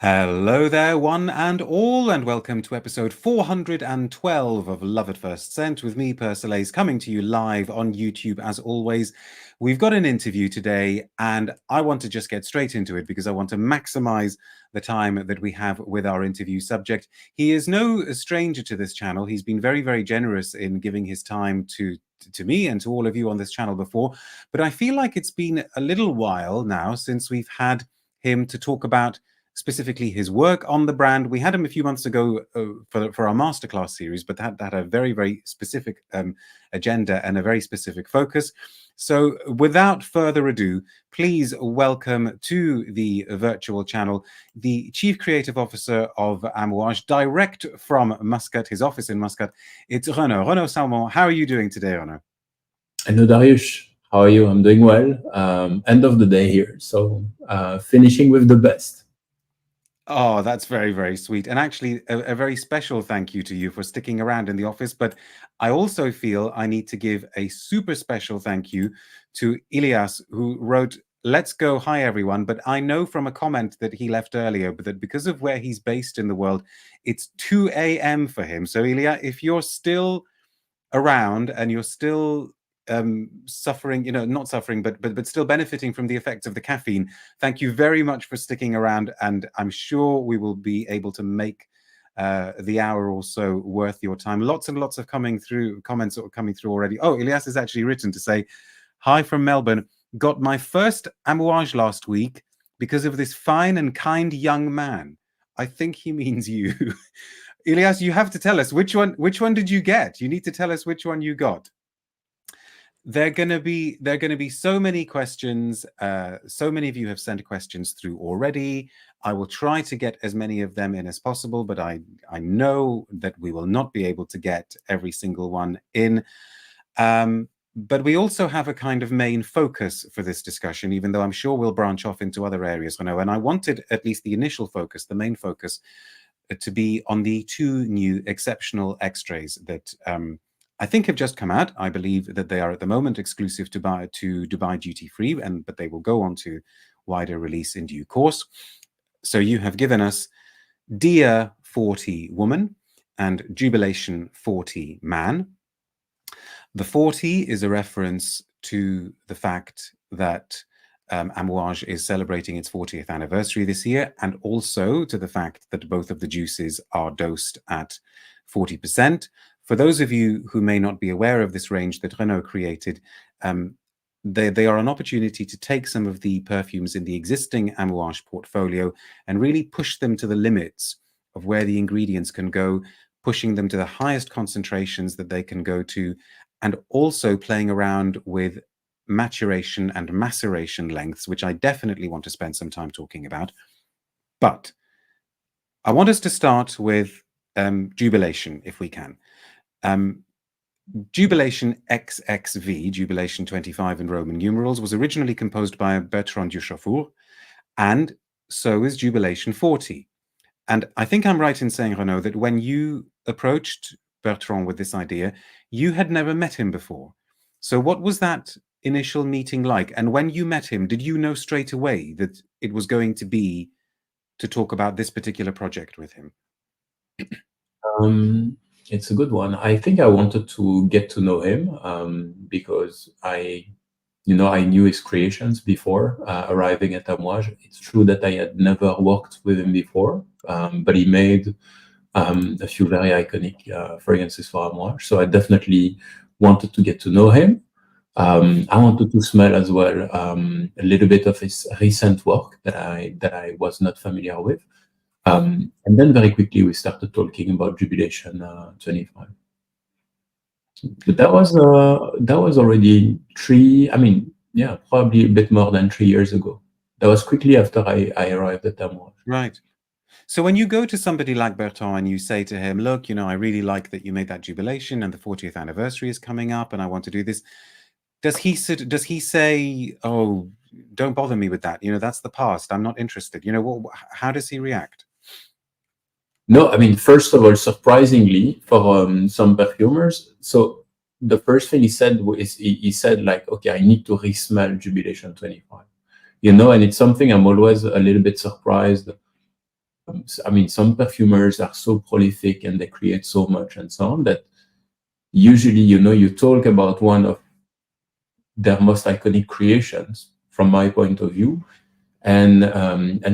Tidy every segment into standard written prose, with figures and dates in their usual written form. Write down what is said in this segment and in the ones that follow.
Hello there, one and all, and welcome to episode 412 of Love at First Scent with me, Persolaise, coming to you live on YouTube as always. We've got an interview today, and I want to just get straight into it because I want to maximize the time that we have with our interview subject. He is no stranger to this channel. He's been very, very generous in giving his time to me and to all of you on this channel before, but I feel like it's been a little while now since we've had him to talk about specifically his work on the brand. We had him a few months ago for our masterclass series, but that had a very, very specific agenda and a very specific focus. So without further ado, please welcome to the virtual channel the Chief Creative Officer of Amouage, direct from Muscat, his office in Muscat. It's Renaud Salmon. How are you doing today, Renaud? Hello, Darius. How are you? I'm doing well. End of the day here, so finishing with the best. Oh, that's very, very sweet. And actually, a very special thank you to you for sticking around in the office. But I also feel I need to give a super special thank you to Ilias, who wrote, "Let's go, hi, everyone." But I know from a comment that he left earlier, but that because of where he's based in the world, it's 2 a.m. for him. So, Ilya, if you're still around and you're still suffering, not suffering, but still benefiting from the effects of the caffeine, thank you very much for sticking around, and I'm sure we will be able to make the hour or so worth your time. Lots and lots of comments are coming through already. Oh, Elias has actually written to say, "Hi from Melbourne, got my first Amouage last week because of this fine and kind young man." I think he means you. Elias, you have to tell us which one did you get? You need to tell us which one you got. There are going to be so many questions. So many of you have sent questions through already. I will try to get as many of them in as possible, but I know that we will not be able to get every single one in. But we also have a kind of main focus for this discussion, even though I'm sure we'll branch off into other areas, Renaud. And I wanted at least the initial focus, the main focus, to be on the two new exceptional extraits that I think have just come out. I believe that they are at the moment exclusive to Dubai duty free, but they will go on to wider release in due course. So you have given us Dear 40 Woman and Jubilation 40 Man. The 40 is a reference to the fact that Amouage is celebrating its 40th anniversary this year, and also to the fact that both of the juices are dosed at 40%. For those of you who may not be aware of this range that Renaud created, they are an opportunity to take some of the perfumes in the existing Amouage portfolio and really push them to the limits of where the ingredients can go, pushing them to the highest concentrations that they can go to, and also playing around with maturation and maceration lengths, which I definitely want to spend some time talking about. But I want us to start with Jubilation, if we can. Jubilation XXV, Jubilation 25 in Roman numerals, was originally composed by Bertrand Duchaufour, and so is Jubilation 40. And I think I'm right in saying, Renaud, that when you approached Bertrand with this idea, you had never met him before. So what was that initial meeting like? And when you met him, did you know straight away that it was going to be to talk about this particular project with him? It's a good one. I think I wanted to get to know him because I knew his creations before arriving at Amouage. It's true that I had never worked with him before, but he made a few very iconic fragrances for Amouage. So I definitely wanted to get to know him. I wanted to smell as well a little bit of his recent work that I was not familiar with. And then very quickly we started talking about Jubilation 25. But that was already probably a bit more than 3 years ago. That was quickly after I arrived at Amouage. Right. So when you go to somebody like Bertrand and you say to him, "Look, I really like that you made that Jubilation and the 40th anniversary is coming up and I want to do this," does he say, "Oh, don't bother me with that, that's the past, I'm not interested"? How does he react? No, first of all, surprisingly for some perfumers, so the first thing he said was he said like, "Okay, I need to re-smell Jubilation 25," and it's something I'm always a little bit surprised I mean, some perfumers are so prolific and they create so much and so on that usually, you talk about one of their most iconic creations from my point of view, and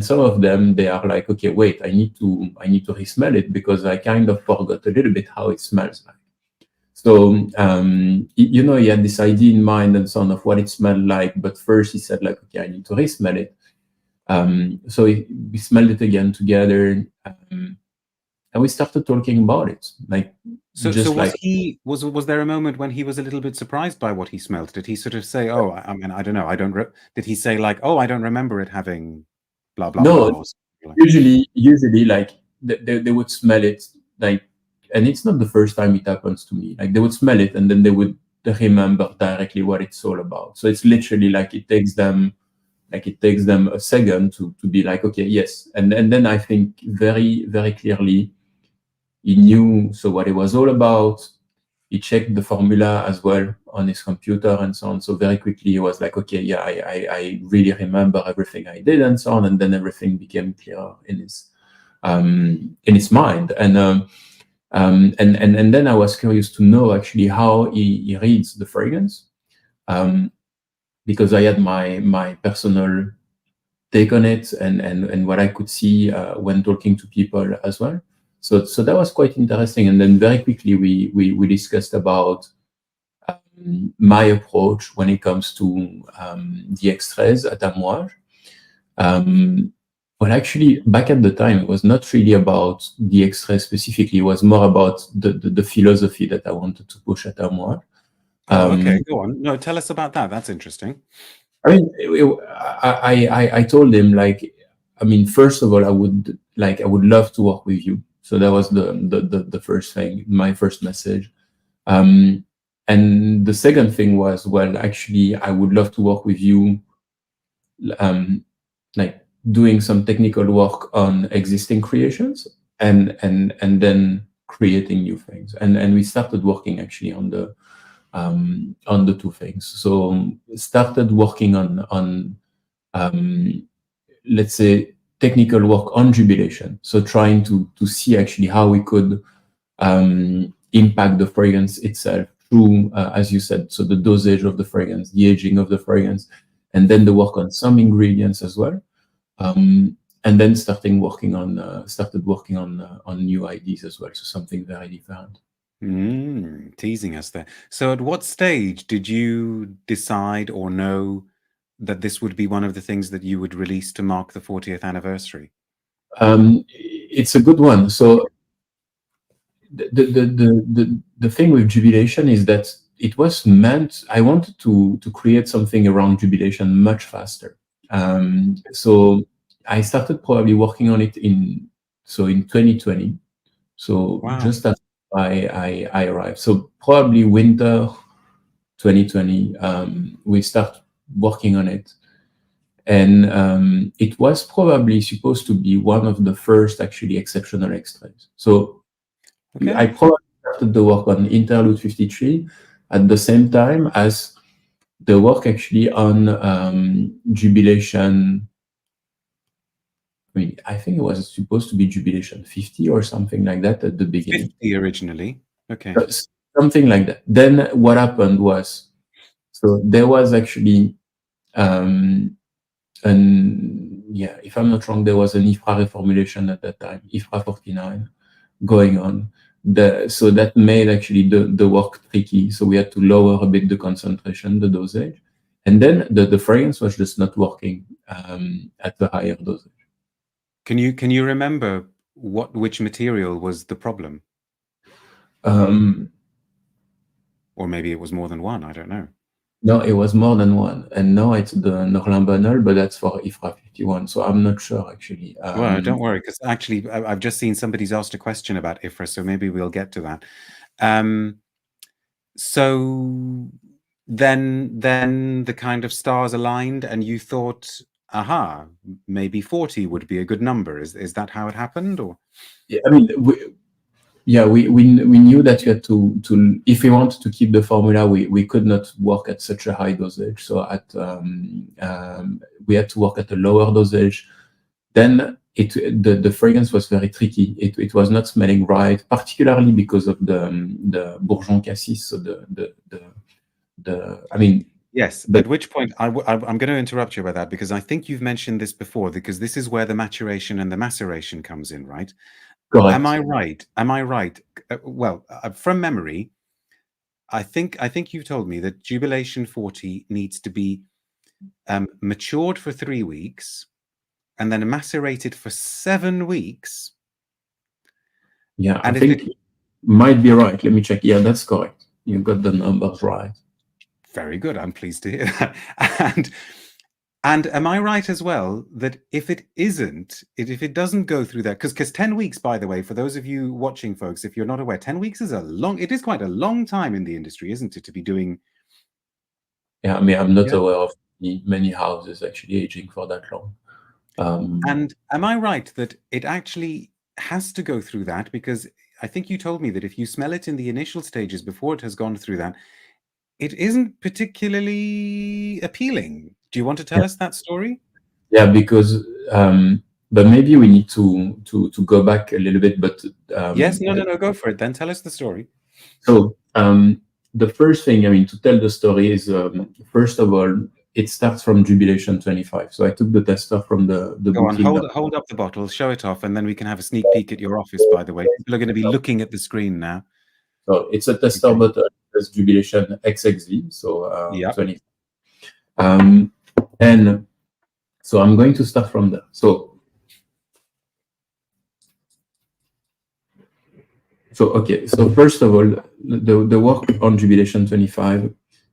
some of them, they are like, okay, wait, I need to resmell it because I kind of forgot a little bit how it smells like. So he had this idea in mind and so on of what it smelled like, but first he said like, okay, I need to resmell it. So we smelled it again together, and we started talking about it. Like, So was there a moment when he was a little bit surprised by what he smelled? Did he sort of say, "Oh, I mean, I don't know, did he say like, "Oh, I don't remember it having blah blah no, blah"? Or like usually like they would smell it, like, and it's not the first time it happens to me. Like, they would smell it and then they would remember directly what it's all about. So it's literally like it takes them a second to be like, okay, yes, and then I think very very clearly he knew so what it was all about. He checked the formula as well on his computer and so on. So very quickly he was like, okay, yeah, I really remember everything I did and so on. And then everything became clear in his mind. And then I was curious to know actually how he reads the fragrance, because I had my personal take on it and what I could see when talking to people as well. So that was quite interesting. And then very quickly we discussed about my approach when it comes to the extraits at Amouage. Well, actually, back at the time, it was not really about the extraits specifically. It was more about the philosophy that I wanted to push at Amouage. okay, go on. No, tell us about that. That's interesting. I mean, I told him, like, I mean, first of all, I would love to work with you. So that was the first thing, my first message. And the second thing was, well, actually, I would love to work with you, like doing some technical work on existing creations and then creating new things. And we started working actually on the two things. So started working on let's say technical work on Jubilation. So trying to see actually how we could impact the fragrance itself through, as you said, so the dosage of the fragrance, the aging of the fragrance, and then the work on some ingredients as well. And then started working on new ideas as well. So something very different. Teasing us there. So at what stage did you decide or know that this would be one of the things that you would release to mark the 40th anniversary? It's a good one. So the thing with Jubilation is that it was meant, I wanted to create something around Jubilation much faster. So I started probably working on it in 2020. So Wow. just after I arrived. So probably winter 2020, we start working on it. And it was probably supposed to be one of the first actually exceptional extraits. So Okay. I probably started the work on Interlude 53 at the same time as the work actually on Jubilation. I mean, I think it was supposed to be Jubilation 50 or something like that at the beginning. 50 originally. Okay. Something like that. Then what happened was, so there was actually if I'm not wrong, there was an IFRA reformulation at that time, IFRA 49, going on. So that made actually the work tricky. So we had to lower a bit the concentration, the dosage. And then the fragrance was just not working at the higher dosage. Can you remember which material was the problem? Or maybe it was more than one, I don't know. No, it was more than one. And now it's the Norlin Banal, but that's for IFRA 51. So I'm not sure, actually. Well, don't worry, because actually I've just seen somebody's asked a question about IFRA, so maybe we'll get to that. So then the kind of stars aligned and you thought, aha, maybe 40 would be a good number. Is that how it happened? Or yeah, I mean, we knew that you had to if we wanted to keep the formula, we could not work at such a high dosage. So we had to work at a lower dosage. Then the fragrance was very tricky. It was not smelling right, particularly because of the Bourgeon Cassis. So I mean, yes. At which point I'm going to interrupt you about that, because I think you've mentioned this before, because this is where the maturation and the maceration comes in, right? correct. Am I right? Am I right? Well, from memory, I think you've told me that Jubilation 40 needs to be matured for 3 weeks and then macerated for 7 weeks. Yeah, And I think it might be right. Let me check. Yeah, that's correct. You got the numbers right. Very good. I'm pleased to hear that. And am I right as well that if it doesn't go through that, because 10 weeks, by the way, for those of you watching, folks, if you're not aware, 10 weeks is it is quite a long time in the industry, isn't it, to be doing? Yeah, I mean, I'm not aware of many houses actually aging for that long. And am I right that it actually has to go through that? Because I think you told me that if you smell it in the initial stages before it has gone through that, it isn't particularly appealing. Do you want to tell us that story? Yeah, because but maybe we need to go back a little bit. But yes, no, go for it. Then tell us the story. So the first thing, I mean, to tell the story is first of all, it starts from Jubilation 25. So I took the tester from the Go on, boutique. hold up the bottle, show it off, and then we can have a sneak peek at your office, by the way. People are going to be looking at the screen now. So it's a tester bottle, it's Jubilation XXV, so Yeah. 20. And so I'm going to start from there. So okay, so first of all, the work on Jubilation 25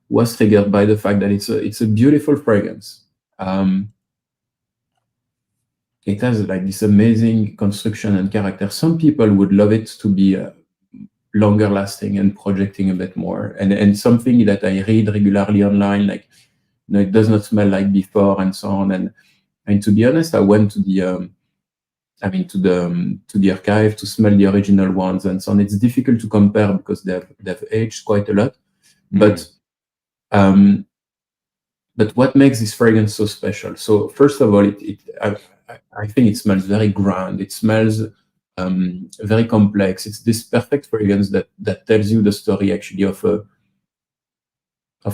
was triggered by the fact that it's a beautiful fragrance. It has like this amazing construction and character. Some people would love it to be longer lasting and projecting a bit more. And something that I read regularly online, like, you know, it does not smell like before and so on. And to be honest, I went to the to the archive to smell the original ones and so on. It's difficult to compare because they've aged quite a lot. But what makes this fragrance so special? So first of all, I think it smells very grand. It smells very complex. It's this perfect fragrance that tells you the story actually of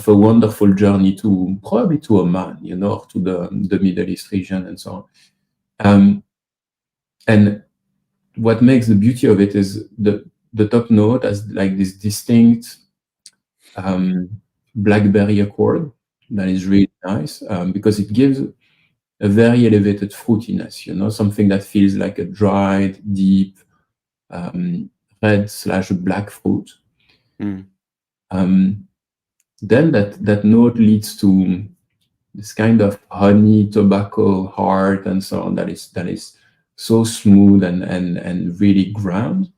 a wonderful journey to probably to Oman, you know, or to the Middle East region and so on. And what makes the beauty of it is the top note has like this distinct blackberry accord that is really nice because it gives a very elevated fruitiness, you know, something that feels like a dried, deep red/black fruit. Then that note leads to this kind of honey, tobacco, heart, and so on that is so smooth and really ground.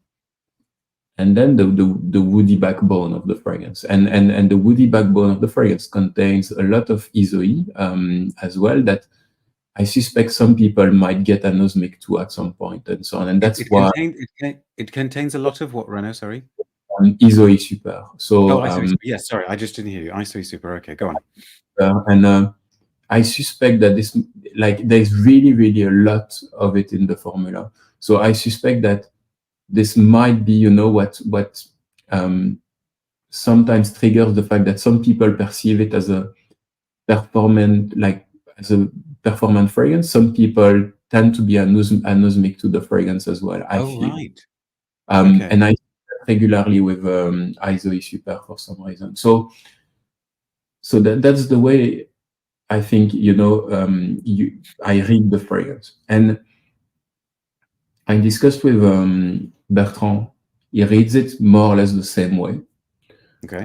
And then the woody backbone of the fragrance, and the woody backbone of the fragrance contains a lot of isoe as well that I suspect some people might get anosmic to at some point and so on. And that's why it contains a lot of what, Renaud? Sorry. Isoe super. So yes, sorry, I just didn't hear you. Isoe super. Okay, go on. And I suspect that this, like, there's really a lot of it in the formula. So I suspect that this might be, you know, what sometimes triggers the fact that some people perceive it as a performant, like as a performant fragrance. Some people tend to be anosmic to the fragrance as well, I feel. Right. And I regularly with Isoe Super for some reason. So that's the way I think, you know, I read the fragrance. And I discussed with Bertrand. He reads it more or less the same way. Okay.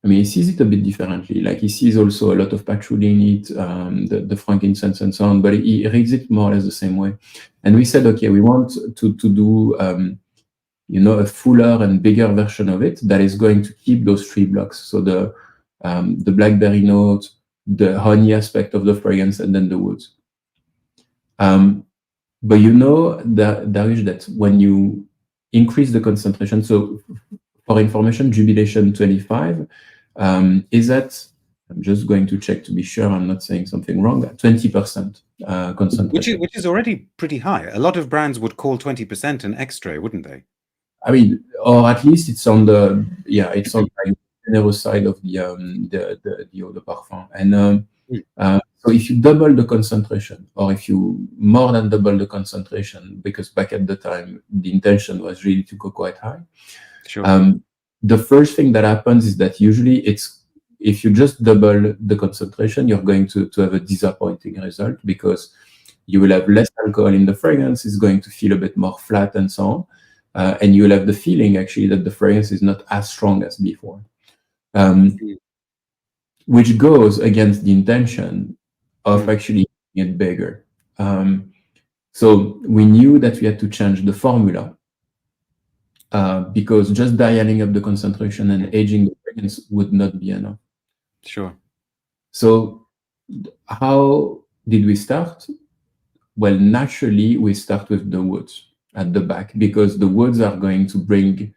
I mean, he sees it a bit differently. Like, he sees also a lot of patchouli in it, the frankincense and so on, but he reads it more or less the same way. And we said, okay, we want to do, you know, a fuller and bigger version of it that is going to keep those 3 blocks. So the blackberry note, the honey aspect of the fragrance, and then the woods. But you know, Darius, that when you increase the concentration, so for information, Jubilation 25 is at I'm just going to check to be sure I'm not saying something wrong. 20% concentration. Which is already pretty high. A lot of brands would call 20% an extra, wouldn't they? I mean, or at least it's on the it's on the generous side of the eau de parfum. And so if you double the concentration, or if you more than double the concentration, because back at the time the intention was really to go quite high. Sure. The first thing that happens is that usually if you just double the concentration, you're going to have a disappointing result, because you will have less alcohol in the fragrance, it's going to feel a bit more flat and so on. And you will have the feeling actually that the fragrance is not as strong as before, which goes against the intention of actually making it bigger. So we knew that we had to change the formula, because just dialing up the concentration and aging the fragrance would not be enough. Sure. So how did we start? Well, naturally, we start with the woods at the back, because the woods are going to bring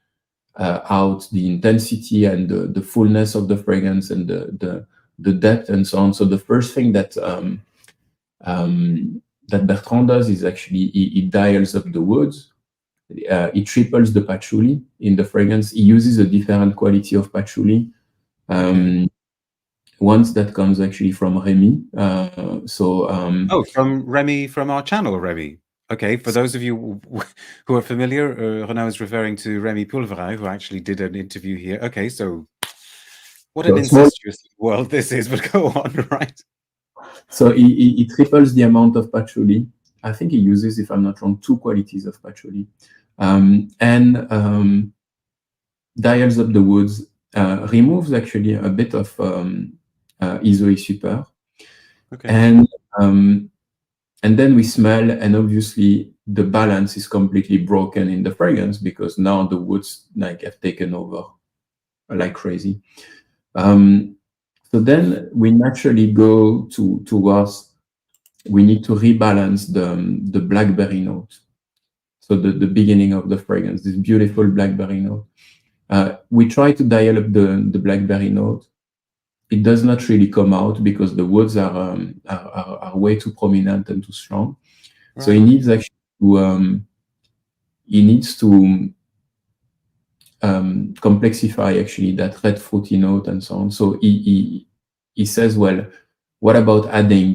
out the intensity and the fullness of the fragrance and the depth and so on. So the first thing that that Bertrand does is actually he dials up the woods. He triples the patchouli in the fragrance. He uses a different quality of patchouli. Once that comes actually from Remy. From Remy, from our channel, Remy. Okay, for those of you who are familiar, Renaud is referring to Remy Pulverin, who actually did an interview here. Okay, so what an incestuous world this is, but go on, right? So he triples the amount of patchouli. I think he uses, if I'm not wrong, 2 qualities of patchouli, and dials up the woods, removes actually a bit of Isoe Super, and then we smell, and obviously the balance is completely broken in the fragrance, because now the woods have taken over like crazy. So then we naturally go towards, we need to rebalance the blackberry note. So the beginning of the fragrance, this beautiful blackberry note. We try to dial up the blackberry note. It does not really come out, because the woods are way too prominent and too strong. Right. So he needs actually to complexify actually that red fruity note and so on. So he says, well, what about adding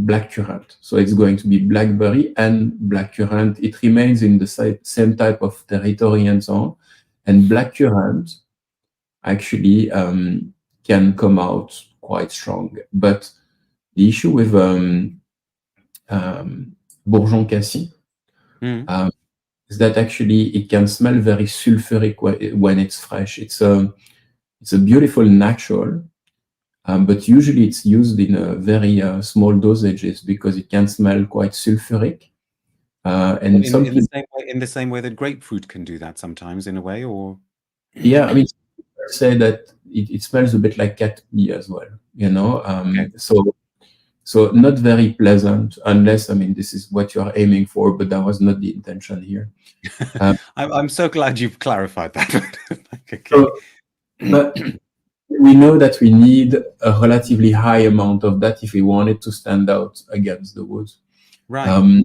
black currant? So it's going to be blackberry and black currant. It remains in the same type of territory and so on. And black currant actually can come out quite strong. But the issue with Bourgeon Cassis is that actually it can smell very sulfuric when it's fresh. It's a beautiful natural, but usually it's used in a very small dosages, because it can smell quite sulfuric. And in the same way that grapefruit can do that sometimes, in a way, or yeah, I mean, say that it smells a bit like cat pee as well, you know. So not very pleasant, unless, I mean, this is what you are aiming for, but that was not the intention here. I'm so glad you've clarified that. Okay. So, but we know that we need a relatively high amount of that if we want it to stand out against the woods. Right.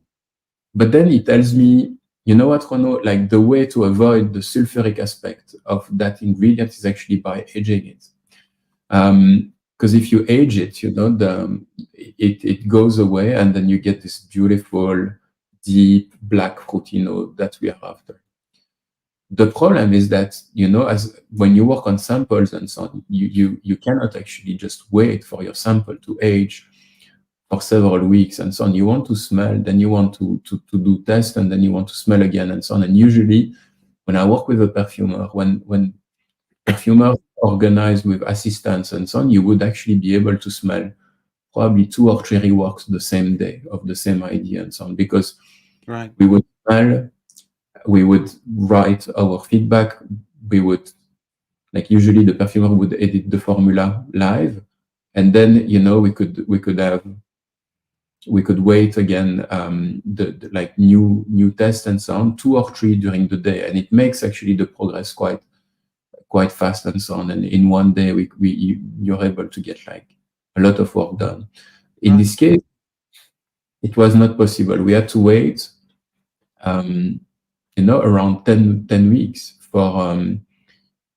But then he tells me, you know what, Renaud, like the way to avoid the sulfuric aspect of that ingredient is actually by aging it. Because if you age it, you know, it goes away, and then you get this beautiful, deep, black fruity note that we are after. The problem is that, you know, as when you work on samples and so on, you cannot actually just wait for your sample to age for several weeks and so on. You want to smell, then you want to do tests, and then you want to smell again and so on. And usually when I work with a perfumer, when perfumers organize with assistants and so on, you would actually be able to smell probably 2 or 3 reworks the same day of the same idea and so on, because we would smell, we would write our feedback, we would, like, usually the perfumer would edit the formula live, and then, you know, we could wait again, the like new tests and so on, 2 or 3 during the day, and it makes actually the progress quite quite fast and so on. And in one day, you're able to get like a lot of work done. In this case, it was not possible. We had to wait, around 10 weeks for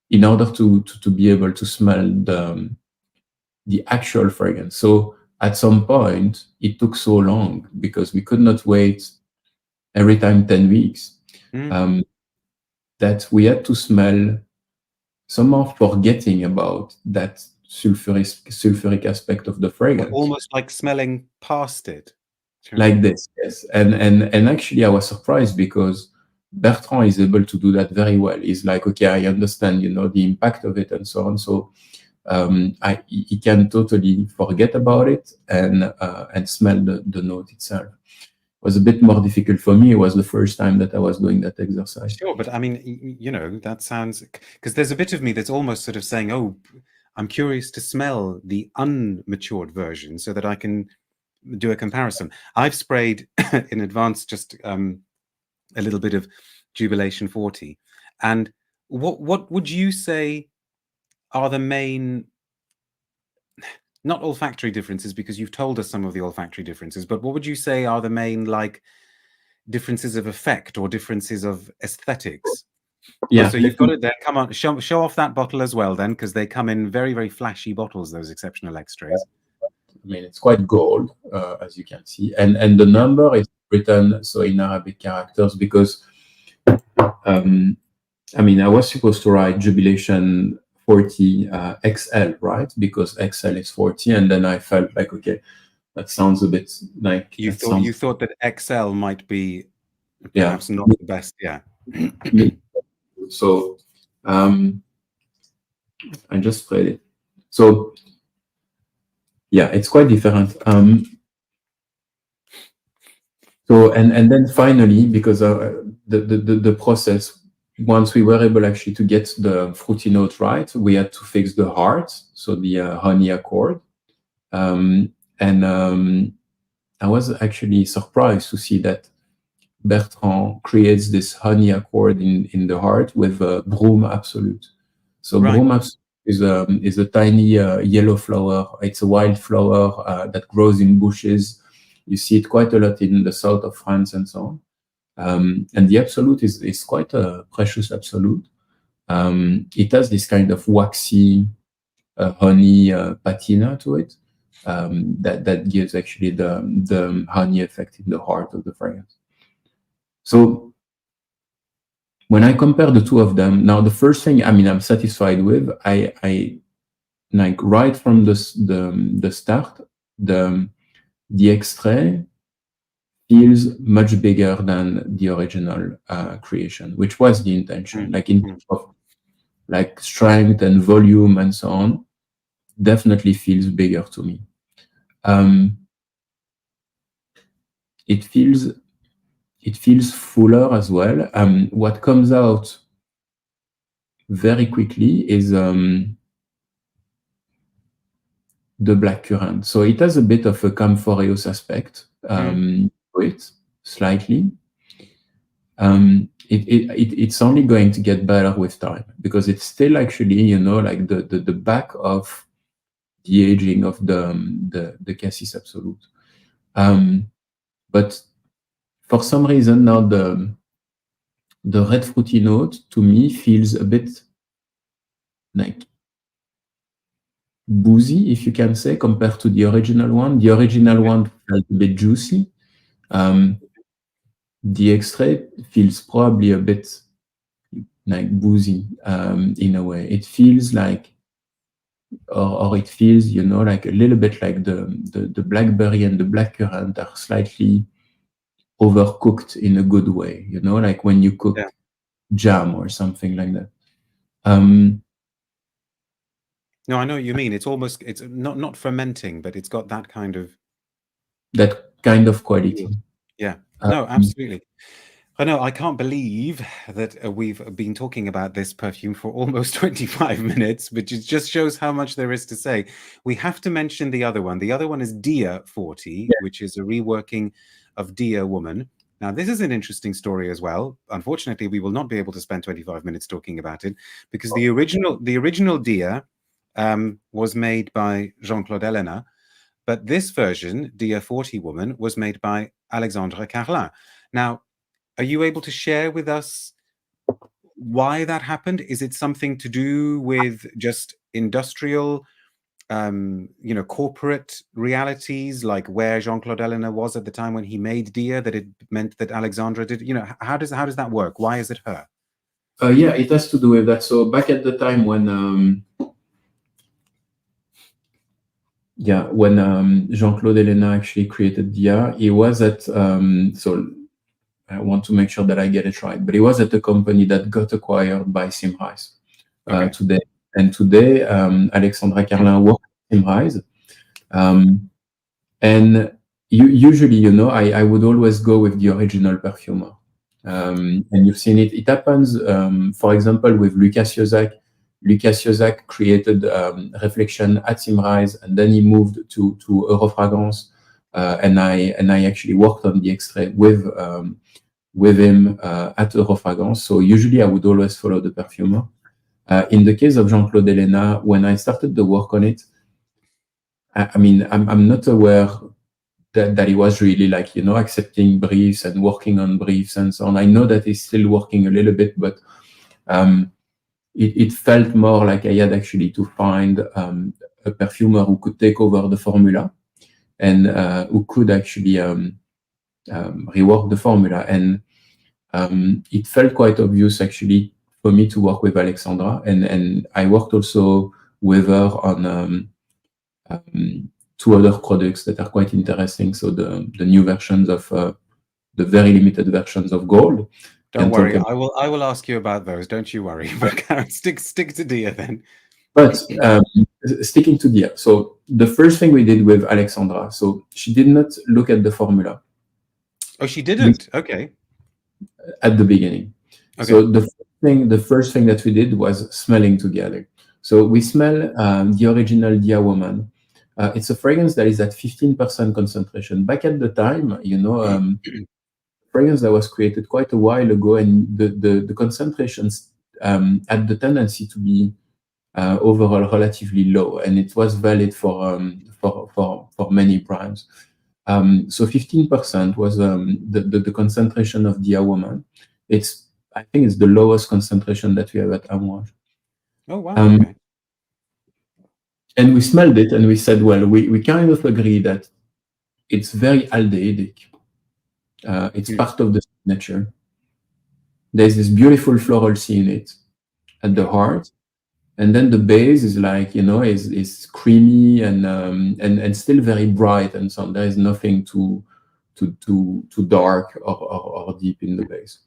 in order to be able to smell the actual fragrance. So at some point, it took so long because we could not wait every time 10 weeks that we had to smell, somehow forgetting about that sulfuric aspect of the fragrance. Almost like smelling past it. Like this, yes. And actually, I was surprised because Bertrand is able to do that very well. He's like, okay, I understand, the impact of it and so on. So he can totally forget about it and smell the note itself. It was a bit more difficult for me. It was the first time that I was doing that exercise. Sure, but I mean, that sounds, because there's a bit of me that's almost sort of saying, oh, I'm curious to smell the unmatured version so that I can do a comparison. I've sprayed in advance just a little bit of Jubilation 40. And what would you say are the main, not olfactory differences, because you've told us some of the olfactory differences, but what would you say are the main like differences of effect or differences of aesthetics? Yeah. So you've got it there. Come on, show off that bottle as well then, because they come in very, very flashy bottles, those Exceptional Extraits. I mean, it's quite gold, as you can see. And the number is written so in Arabic characters because, I mean, I was supposed to write Jubilation 40 XL, right? Because XL is 40. And then I felt like, okay, that sounds a bit like... You thought that XL might be perhaps not the best, yeah. So I just sprayed it. So yeah, it's quite different. So and then finally, because the process, once we were able actually to get the fruity note right, we had to fix the heart, so the honey accord. I was actually surprised to see that Bertrand creates this honey accord in the heart with Broom Absolute. So Broom Absolute is a tiny yellow flower. It's a wild flower that grows in bushes. You see it quite a lot in the south of France and so on. And the Absolute is quite a precious Absolute. It has this kind of waxy honey patina to it that gives actually the honey effect in the heart of the fragrance. So when I compare the two of them, now the first thing, I mean, I'm satisfied with, I like right from the start, the extrait feels much bigger than the original creation, which was the intention. Like in terms of like strength and volume and so on, definitely feels bigger to me. It feels fuller as well. What comes out very quickly is the black currant. So it has a bit of a camphoreous aspect to it, slightly. It's only going to get better with time because it's still actually, like the back of the aging of the Cassis Absolute. But for some reason now the red fruity note to me feels a bit like boozy, if you can say, compared to the original one. The original one felt a bit juicy. The extrait feels probably a bit like boozy in a way. It feels like, or it feels, like a little bit like the blackberry and the blackcurrant are slightly overcooked in a good way, like when you cook jam or something like that. No, I know what you mean. It's almost, it's not fermenting, but it's got that kind of quality. Yeah. No, absolutely. Renaud, I can't believe that we've been talking about this perfume for almost 25 minutes, which just shows how much there is to say. We have to mention the other one. The other one is Dia 40, which is a reworking of Dia Woman. Now, this is an interesting story as well. Unfortunately, we will not be able to spend 25 minutes talking about it because the original Dia was made by Jean-Claude Elena, but this version, Dia 40 Woman, was made by Alexandra Carlin. Now, are you able to share with us why that happened? Is it something to do with just industrial, corporate realities, like where Jean-Claude Elena was at the time when he made Dia, that it meant that Alexandra did? How does that work? Why is it her? Yeah, it has to do with that. So back at the time when Jean-Claude Elena actually created Dia, he was at so I want to make sure that I get it right, but he was at a company that got acquired by Symrise today. And today, Alexandra Carlin works at Symrise. And usually, I would always go with the original perfumer. And you've seen it. It happens, for example, with Lucas Yosak. Lucas Yosak created Reflection at Symrise, and then he moved to Eurofragrance. And I actually worked on the extrait with him at Eurofragrance. So usually I would always follow the perfumer. In the case of Jean-Claude Elena, when I started the work on it, I'm not aware that he was really accepting briefs and working on briefs and so on. I know that he's still working a little bit, but it felt more like I had actually to find a perfumer who could take over the formula and who could actually rework the formula. And it felt quite obvious actually for me to work with Alexandra, and I worked also with her on two other products that are quite interesting. So the new versions of the very limited versions of Gold. Don't worry, I will ask you about those. Don't you worry. But stick to Dia then. But sticking to Dia. So the first thing we did with Alexandra, so she did not look at the formula. Oh, she didn't. Okay. At the beginning. Okay. So the first thing that we did was smelling together. So we smell the original Dia Woman. It's a fragrance that is at 15% concentration. Back at the time, fragrance that was created quite a while ago, and the concentrations had the tendency to be overall relatively low, and it was valid for many brands. So 15% was the concentration of Dia Woman. I think it's the lowest concentration that we have at Amouage. Oh wow! Okay. And we smelled it, and we said, well, we kind of agree that it's very aldehydic. It's part of the signature. There's this beautiful floral C in it at the heart, and then the base is is creamy and still very bright and so on. There is nothing too dark or deep in the base.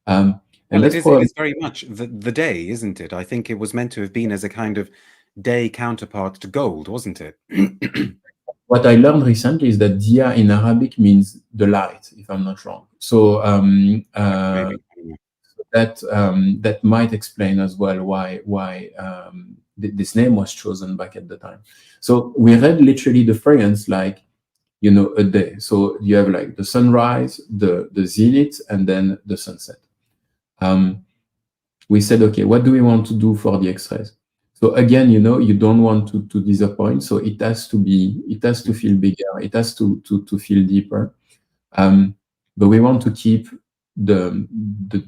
And it is very much the day, isn't it? I think it was meant to have been as a kind of day counterpart to Gold, wasn't it? What I learned recently is that Dia in Arabic means the light, if I'm not wrong. So that might explain as well why this name was chosen back at the time. So we read literally the fragrance like, a day. So you have like the sunrise, the zenith, and then the sunset. We said, okay, what do we want to do for the extraits? So again, you don't want to disappoint. So it has to feel bigger. It has to feel deeper. But we want to keep the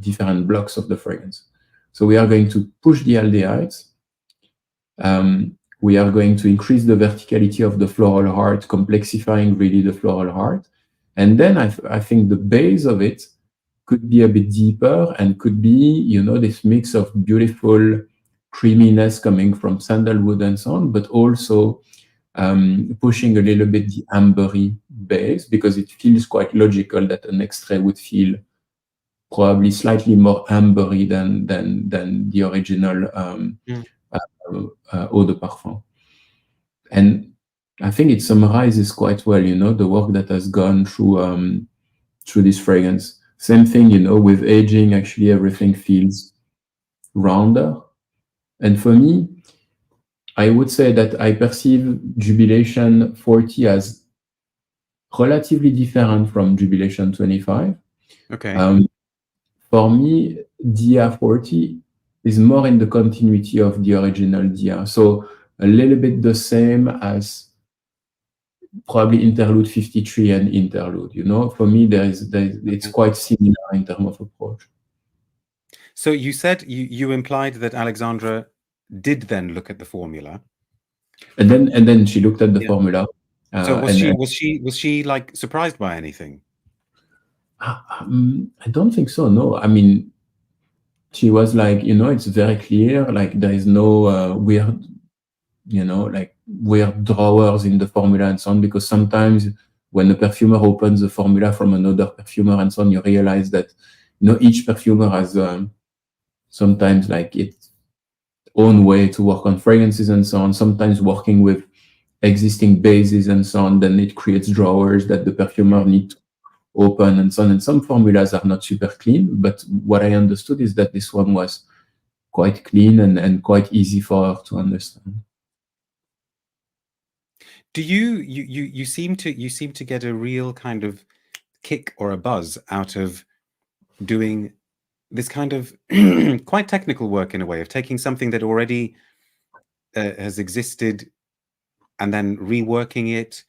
different blocks of the fragrance. So we are going to push the aldehydes. We are going to increase the verticality of the floral heart, complexifying really the floral heart. And then I think the base of it could be a bit deeper and could be, this mix of beautiful creaminess coming from sandalwood and so on, but also pushing a little bit the ambery base, because it feels quite logical that an extrait would feel probably slightly more ambery than the original eau de parfum. And I think it summarizes quite well, the work that has gone through this fragrance. Same thing, with aging, actually everything feels rounder. And for me, I would say that I perceive Jubilation 40 as relatively different from Jubilation 25. Okay. For me, Dia 40 is more in the continuity of the original Dia. So a little bit the same as probably Interlude 53 and Interlude. For me, it's Okay. quite similar in terms of approach. So you said you implied that Alexandra did then look at the formula. And then she looked at the Yeah. formula. So was and she like surprised by anything? I don't think so. No, I mean, she was like, it's very clear. Like there is no weird, like weird drawers in the formula and so on. Because sometimes when a perfumer opens the formula from another perfumer and so on, you realize that each perfumer has sometimes like its own way to work on fragrances and so on. Sometimes working with existing bases and so on, then it creates drawers that the perfumer need to open and so on. And some formulas are not super clean, but what I understood is that this one was quite clean and quite easy for her to understand. Do you seem to get a real kind of kick or a buzz out of doing this kind of quite technical work in a way of taking something that already has existed and then reworking it?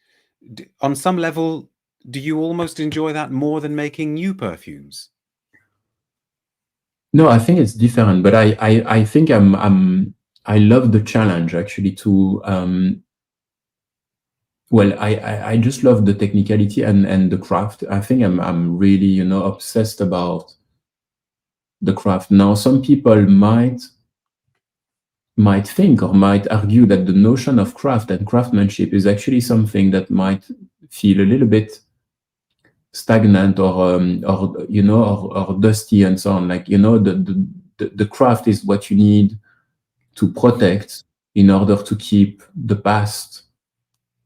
On some level, do you almost enjoy that more than making new perfumes? No, I think it's different, but I think I love the challenge actually to well, I just love the technicality and the craft. I think I'm really obsessed about the craft. Now, some people might think or might argue that the notion of craft and craftsmanship is actually something that might feel a little bit stagnant or dusty and so on. Like the craft is what you need to protect in order to keep the past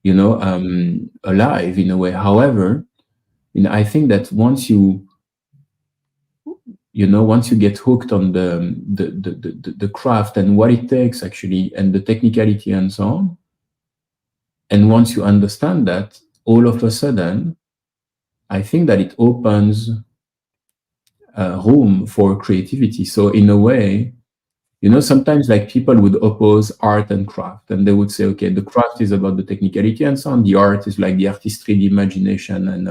alive in a way. However, I think that once you get hooked on the craft and what it takes actually and the technicality and so on, and once you understand that, all of a sudden I think that it opens room for creativity. So in a way, sometimes like people would oppose art and craft, and they would say, okay, the craft is about the technicality and so on, the art is like the artistry, the imagination, and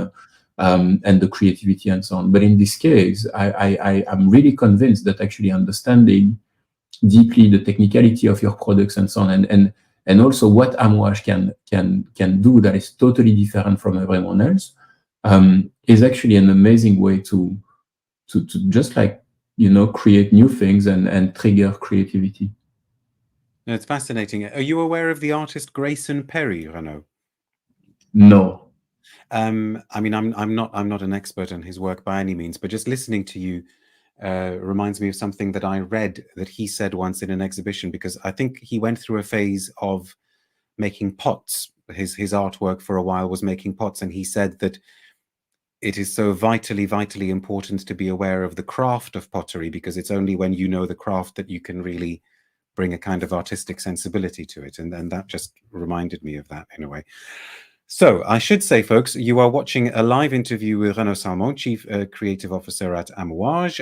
the creativity and so on. But in this case, I'm really convinced that actually understanding deeply the technicality of your products and so on, and also what Amouage can do that is totally different from everyone else, is actually an amazing way to just like create new things and trigger creativity. It's fascinating. Are you aware of the artist Grayson Perry, Renaud? No. I mean, I'm not an expert on his work by any means, but just listening to you reminds me of something that I read that he said once in an exhibition, because I think he went through a phase of making pots. His artwork for a while was making pots, and he said that it is so vitally important to be aware of the craft of pottery, because it's only when you know the craft that you can really bring a kind of artistic sensibility to it. And that just reminded me of that in a way. So I should say, folks, you are watching a live interview with Renaud Salmon, Chief Creative Officer at Amouage.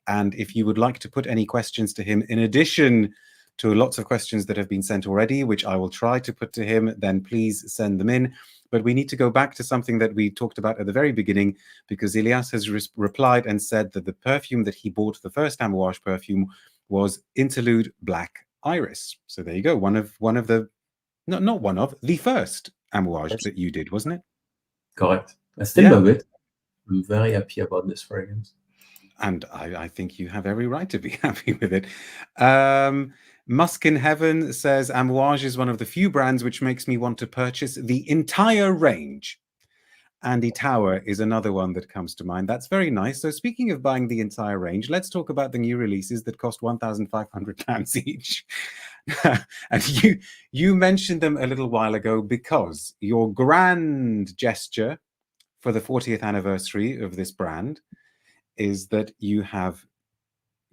And if you would like to put any questions to him, in addition to lots of questions that have been sent already, which I will try to put to him, then please send them in. But we need to go back to something that we talked about at the very beginning, because Elias has replied and said that the perfume that he bought, the first Amouage perfume, was Interlude Black Iris. So there you go. One of the, not one of, the first Amouage that you did, wasn't it? Correct. I still love it. I'm very happy about this fragrance. And I think you have every right to be happy with it. Musk in Heaven says, Amouage is one of the few brands which makes me want to purchase the entire range. Andy Tower is another one that comes to mind. That's very nice. So speaking of buying the entire range, let's talk about the new releases that cost £1,500 each. And you mentioned them a little while ago because your grand gesture for the 40th anniversary of this brand is that you have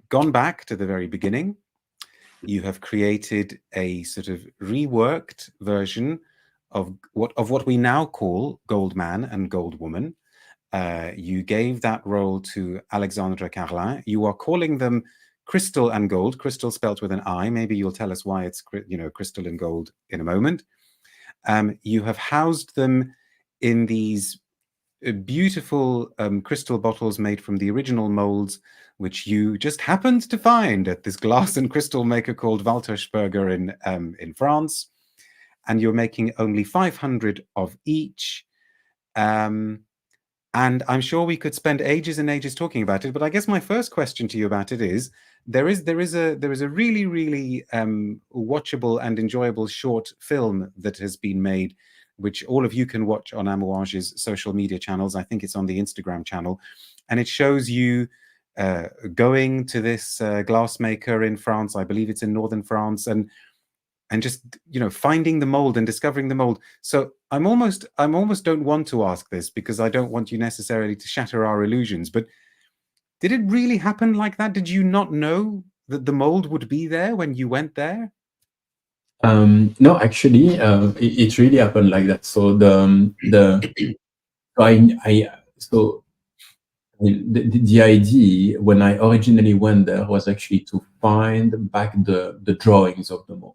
gone back to the very beginning. You have created a sort of reworked version of what we now call Gold Man and Gold Woman. you gave that role to Alexandra Carlin. You are calling them Cristal and Gold, Cristal spelt with an I. Maybe you'll tell us why it's, Cristal and Gold in a moment. You have housed them in these beautiful crystal bottles made from the original molds, which you just happened to find at this glass and crystal maker called Waltersperger in France. And you're making only 500 of each. And I'm sure we could spend ages and ages talking about it. But I guess my first question to you about it is, there is a really, really watchable and enjoyable short film that has been made, which all of you can watch on Amouage's social media channels. I think it's on the Instagram channel, and it shows you going to this glassmaker in France. I believe it's in northern France, and just finding the mold and discovering the mold. So I'm almost don't want to ask this, because I don't want you necessarily to shatter our illusions, but did it really happen like that? Did you not know that the mold would be there when you went there? No, actually, it really happened like that. So the idea when I originally went there was actually to find back the drawings of the mold.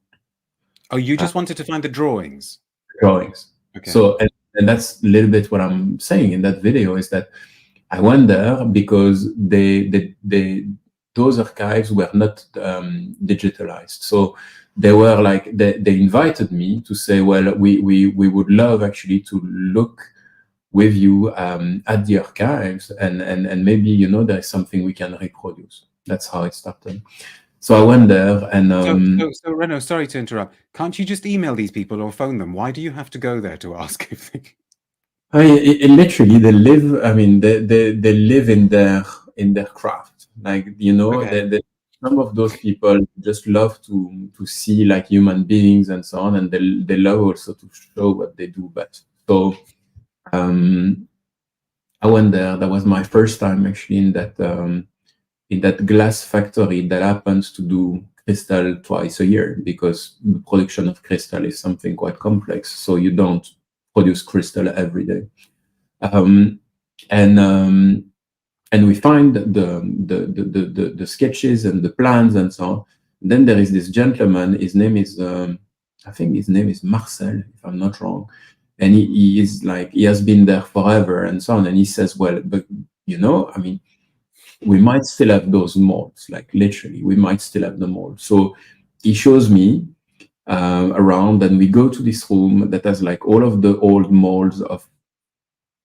Oh, you just wanted to find the drawings? Drawings. Okay. So, and that's a little bit what I'm saying in that video, is that I went there because those archives were not digitalized. So they were like, they invited me to say, well, we would love actually to look with you at the archives, and maybe, there is something we can reproduce. That's how it started. So I went there, and so Renaud, sorry to interrupt. Can't you just email these people or phone them? Why do you have to go there to ask if they... literally, they live. I mean, they live in their craft. Like, okay. Some of those people just love to see like human beings and so on, and they love also to show what they do best. So I went there. That was my first time actually in that glass factory that happens to do crystal twice a year, because the production of crystal is something quite complex. So you don't produce crystal every day. And we find the sketches and the plans and so on. Then there is this gentleman. His name is I think his name is Marcel, if I'm not wrong. And he is like, he has been there forever and so on. And he says, well, but I mean, we might still have those molds, like literally, we might still have the mold. So he shows me around, and we go to this room that has like all of the old molds of,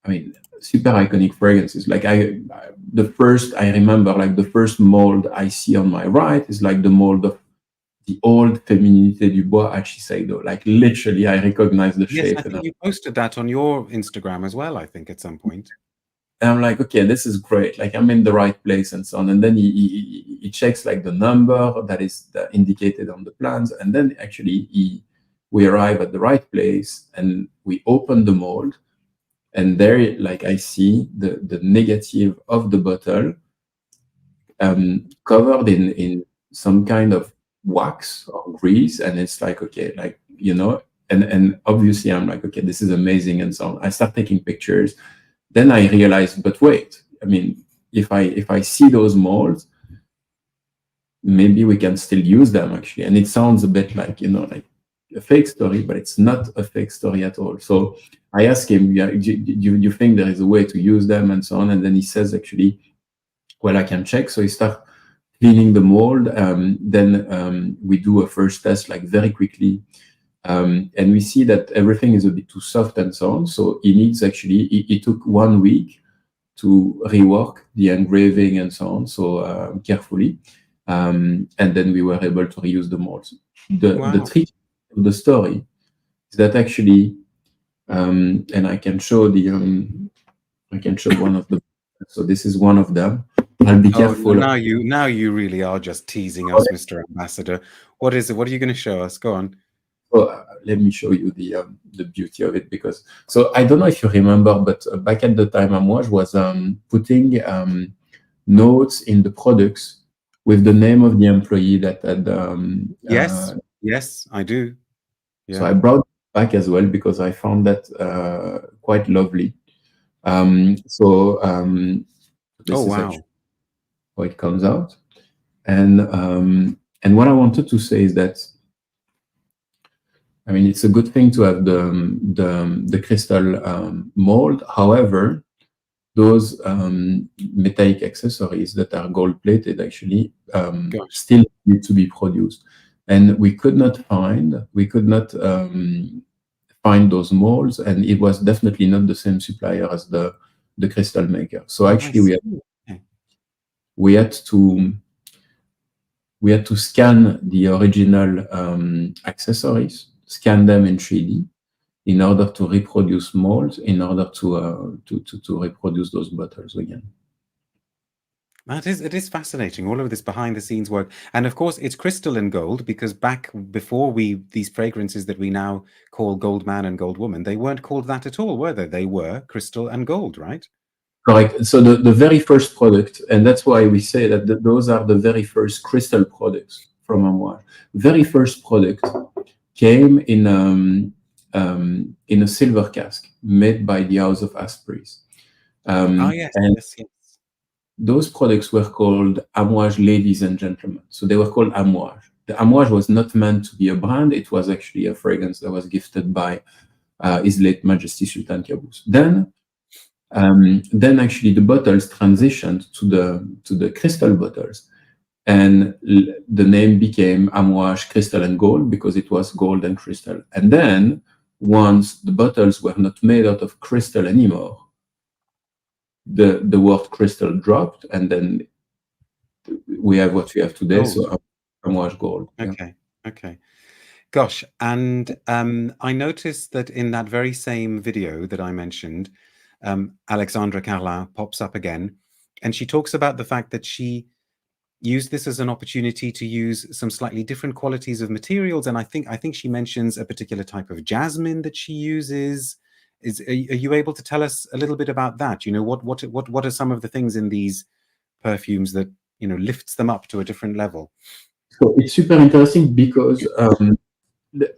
I mean, super iconic fragrances. Like I remember like the first mold I see on my right is like the mold of the old Féminité du Bois at Shiseido. Like literally, I recognize the shape. Yes, I think you posted that on your Instagram as well, I think, at some point. And I'm like, okay, this is great. Like I'm in the right place and so on. And then he checks like the number that is indicated on the plans. And then actually we arrive at the right place, and we open the mold. And there, like I see the negative of the bottle covered in some kind of wax or grease. And it's like, okay, like, and obviously I'm like, okay, this is amazing and so on. I start taking pictures. Then I realized, but wait, I mean, if I see those molds, maybe we can still use them actually. And it sounds a bit like, like a fake story, but it's not a fake story at all. So I asked him, yeah, do you think there is a way to use them and so on? And then he says, actually, well, I can check. So he starts cleaning the mold. Then we do a first test, like very quickly. And we see that everything is a bit too soft and so on. So he needs actually, it took 1 week to rework the engraving and so on, so carefully. And then we were able to reuse the molds. The trick of the story is that actually, and I can show one of the, so this is one of them. I'll be careful. Now you really are just teasing us, Mr. Ambassador. What is it? What are you going to show us? Go on. So let me show you the beauty of it, because so I don't know if you remember, but back at the time, Amouage was putting notes in the products with the name of the employee that had. Yes, I do. Yeah. So I brought it back as well because I found that quite lovely. This Oh, is wow. actually how it comes out. And what I wanted to say is that, I mean, it's a good thing to have the crystal mold. However, those metallic accessories that are gold plated actually Gosh. still need to be produced, and we could not find those molds, and it was definitely not the same supplier as the crystal maker. So Oh, I actually, see. Okay. we had to scan the original accessories, scan them in 3D in order to reproduce molds, in order to reproduce those bottles again. It is fascinating, all of this behind the scenes work. And of course, it's crystal and gold, because back before these fragrances that we now call Gold Man and Gold Woman, they weren't called that at all, were they? They were crystal and gold, right? Correct. So the very first product, and that's why we say that those are the very first crystal products from Amouage. Very first product came in a silver cask made by the House of Aspreys. Yes, And yes, yes. those products were called Amouage Ladies and Gentlemen. So they were called Amouage. The Amouage was not meant to be a brand. It was actually a fragrance that was gifted by His late Majesty Sultan Qaboos. Then actually the bottles transitioned to the crystal bottles, and the name became Amouage Crystal and Gold because it was gold and crystal. And then once the bottles were not made out of crystal anymore, the word crystal dropped, and then we have what we have today. Gold. So Amouage Gold. Yeah. Okay, okay. Gosh, and I noticed that in that very same video that I mentioned, Alexandra Carlin pops up again, and she talks about the fact that she used this as an opportunity to use some slightly different qualities of materials. And I think she mentions a particular type of jasmine that she uses. Are you able to tell us a little bit about that? You know, what are some of the things in these perfumes that, you know, lifts them up to a different level? So it's super interesting because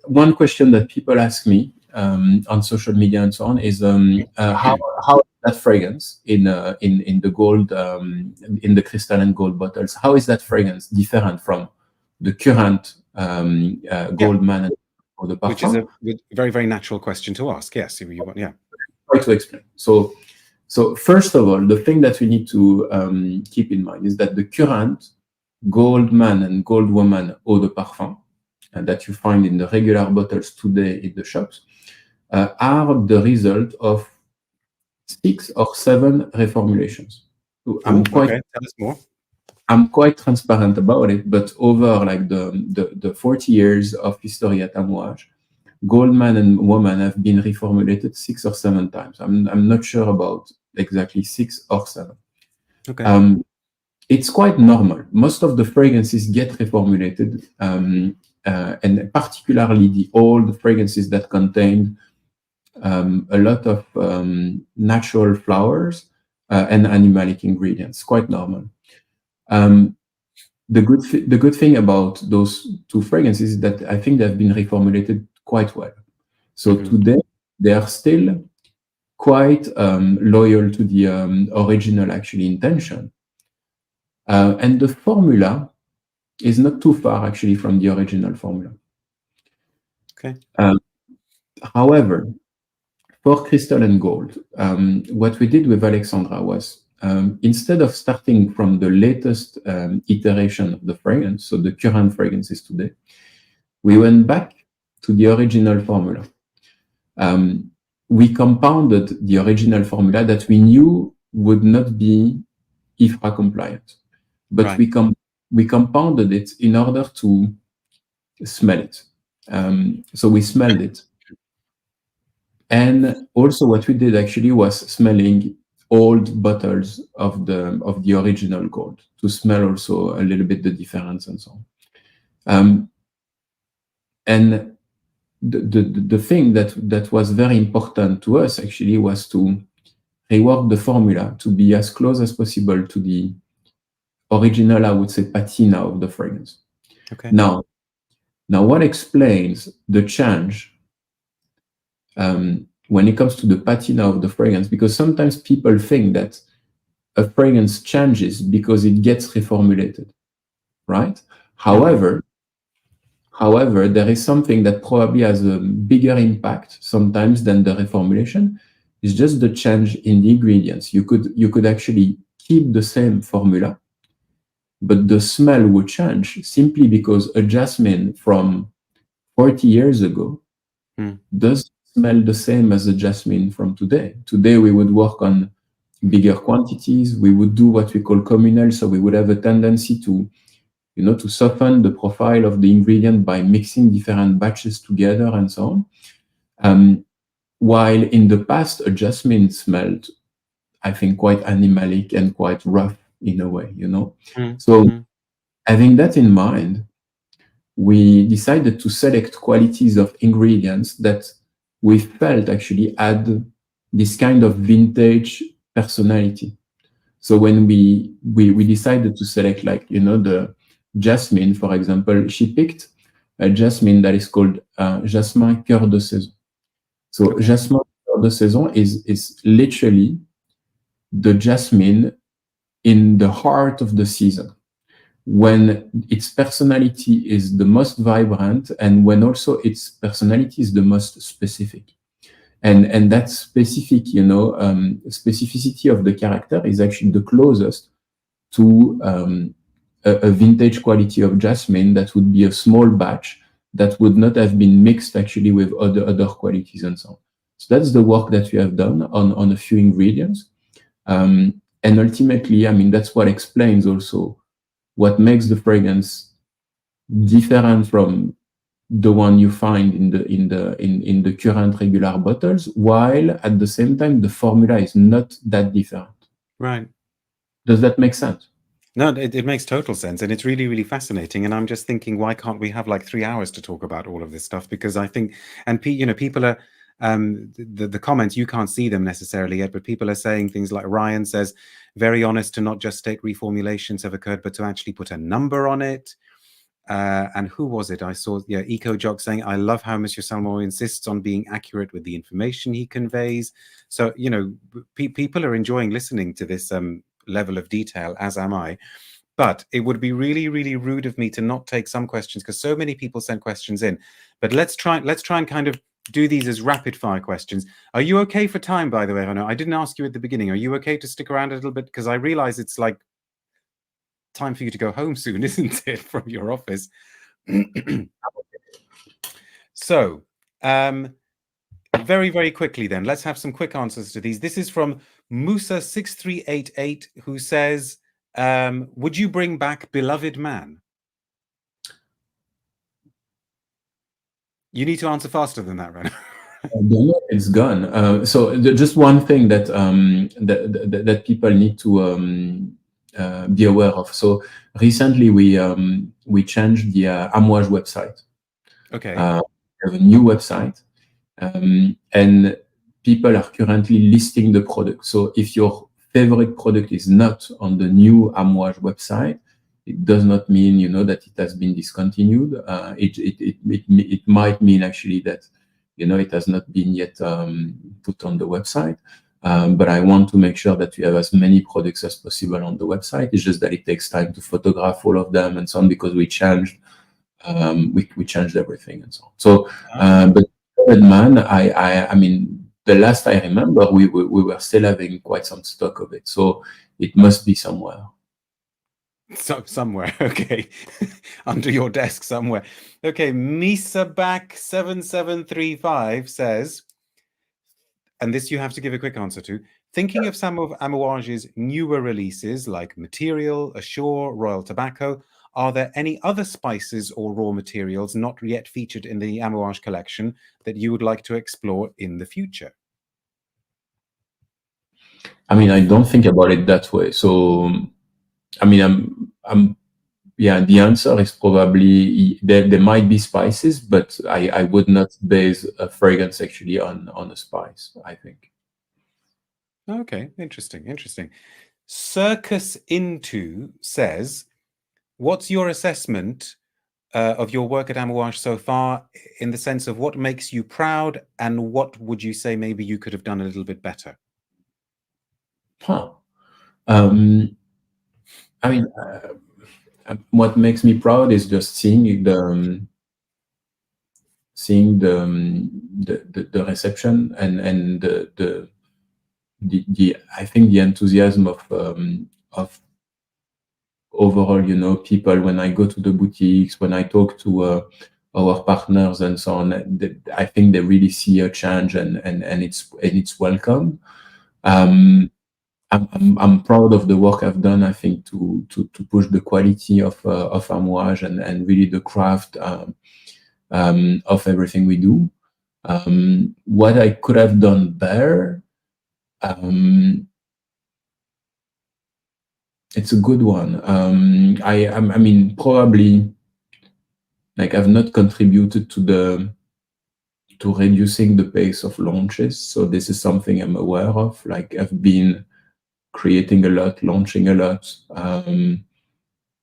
one question that people ask me on social media and so on is how that fragrance in the gold in the crystal and gold bottles, how is that fragrance different from the current gold man or the Which is parfum? a very, very natural question to ask. Yes, if you want, yeah. Try to explain. So first of all, the thing that we need to keep in mind is that the current gold man and gold woman eau de parfum that you find in the regular bottles today in the shops are the result of 6 or 7 reformulations. So Okay, tell us more. I'm quite transparent about it, but over like the 40 years of history at Amouage, Gold Man and Woman have been reformulated 6 or 7 times. I'm not sure about exactly 6 or 7. Okay. It's quite normal. Most of the fragrances get reformulated, and particularly the old fragrances that contain a lot of natural flowers and animalic ingredients. Quite normal. The good thing about those 2 fragrances is that I think they've been reformulated quite well. So today they are still quite loyal to the original actually intention, and the formula is not too far actually from the original formula. Okay. However, for crystal and gold, what we did with Alexandra was instead of starting from the latest iteration of the fragrance, so the current fragrances today, we went back to the original formula. We compounded the original formula that we knew would not be IFRA compliant, but Right. we compounded it in order to smell it. So we smelled it. And also what we did actually was smelling old bottles of the original gold to smell also a little bit the difference and so on. And the thing that was very important to us actually was to rework the formula to be as close as possible to the original, I would say, patina of the fragrance. Okay. Now what explains the change when it comes to the patina of the fragrance, because sometimes people think that a fragrance changes because it gets reformulated, right? However, there is something that probably has a bigger impact sometimes than the reformulation. It's just the change in the ingredients. You could actually keep the same formula, but the smell would change simply because a jasmine from 40 years ago doesn't smell the same as a jasmine from today. Today, we would work on bigger quantities. We would do what we call communal, so we would have a tendency to, to soften the profile of the ingredient by mixing different batches together and so on. While in the past, a jasmine smelled, I think, quite animalic and quite rough in a way, So having that in mind, we decided to select qualities of ingredients that we felt actually had this kind of vintage personality. So when we decided to select, like, the jasmine, for example, she picked a jasmine that is called Jasmin Cœur de Saison. So Jasmin Cœur de Saison is literally the jasmine in the heart of the season, when its personality is the most vibrant and when also its personality is the most specific. And that specific, specificity of the character is actually the closest to a vintage quality of jasmine that would be a small batch that would not have been mixed actually with other qualities and so on. So that's the work that we have done on a few ingredients. And ultimately, I mean, that's what explains also what makes the fragrance different from the one you find in the current regular bottles, while at the same time the formula is not that different. Right. Does that make sense? No, it makes total sense, and it's really, really fascinating. And I'm just thinking, why can't we have like 3 hours to talk about all of this stuff? Because I think, and people are, the comments, you can't see them necessarily yet, but people are saying things like Ryan says, very honest to not just state reformulations have occurred, but to actually put a number on it. And who was it? I saw, Eco Jock saying, I love how Monsieur Salmon insists on being accurate with the information he conveys. So, people are enjoying listening to this level of detail, as am I. But it would be really, really rude of me to not take some questions, because so many people sent questions in. But let's try and kind of do these as rapid fire questions. Are you okay for time, by the way, Renaud? I didn't ask you at the beginning. Are you okay to stick around a little bit? Because I realize it's like time for you to go home soon, isn't it, from your office? So, very, very quickly then, let's have some quick answers to these. This is from Musa6388, who says, would you bring back Beloved Man? You need to answer faster than that, Renaud. It's gone. So just one thing that that people need to be aware of. So recently we changed the Amouage website. Okay. We have a new website, and people are currently listing the product. So if your favorite product is not on the new Amouage website, it does not mean that it has been discontinued. It might mean actually that it has not been yet put on the website. But I want to make sure that we have as many products as possible on the website. It's just that it takes time to photograph all of them and so on, because we changed we changed everything and so on. So, but man, I mean, the last I remember, we were still having quite some stock of it. So it must be somewhere. So somewhere, okay. Under your desk somewhere. Okay, Misaback7735 says, and this you have to give a quick answer to, thinking of some of Amouage's newer releases like Material, Assure, Royal Tobacco, are there any other spices or raw materials not yet featured in the Amouage collection that you would like to explore in the future? I mean, I don't think about it that way. So, I mean, yeah, the answer is probably there might be spices, but I would not base a fragrance actually on a spice, I think. Okay, interesting. Circus Into says, what's your assessment of your work at Amouage so far, in the sense of what makes you proud, and what would you say maybe you could have done a little bit better? Huh. I mean, what makes me proud is just seeing the reception and the I think the enthusiasm of overall, you know, people when I go to the boutiques, when I talk to our partners and so on. I think they really see a change, and it's welcome. I'm proud of the work I've done. I think to push the quality of Amouage and really the craft of everything we do. What I could have done better, it's a good one. I mean, probably, like, I've not contributed to reducing the pace of launches. So this is something I'm aware of. Like, I've been creating a lot, launching a lot.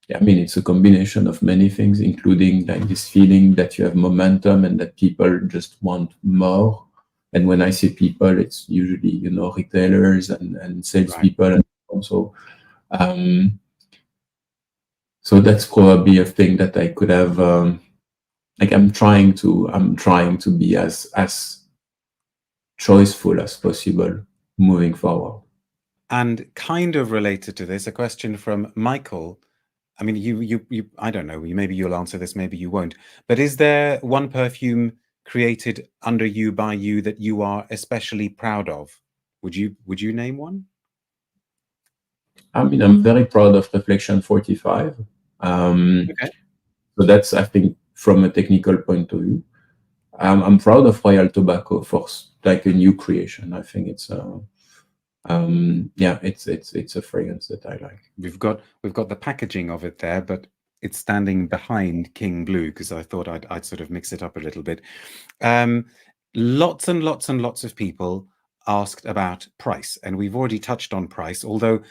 Yeah, I mean, it's a combination of many things, including like this feeling that you have momentum and that people just want more. And when I say people, it's usually, you know, retailers and salespeople. Right. And also, so that's probably a thing that I could have. Like, I'm trying to be as choiceful as possible moving forward. And kind of related to this, a question from Michael. I mean, you I don't know, maybe you'll answer this, maybe you won't. But is there one perfume created under you, by you, that you are especially proud of? Would you name one? I mean, I'm very proud of Reflection 45. Okay. So that's, I think, from a technical point of view. I'm proud of Royal Tobacco for like a new creation. I think it's yeah, it's a fragrance that I like. We've got the packaging of it there, but it's standing behind King Blue, because I thought I'd sort of mix it up a little bit. Lots and lots and lots of people asked about price, and we've already touched on price, although,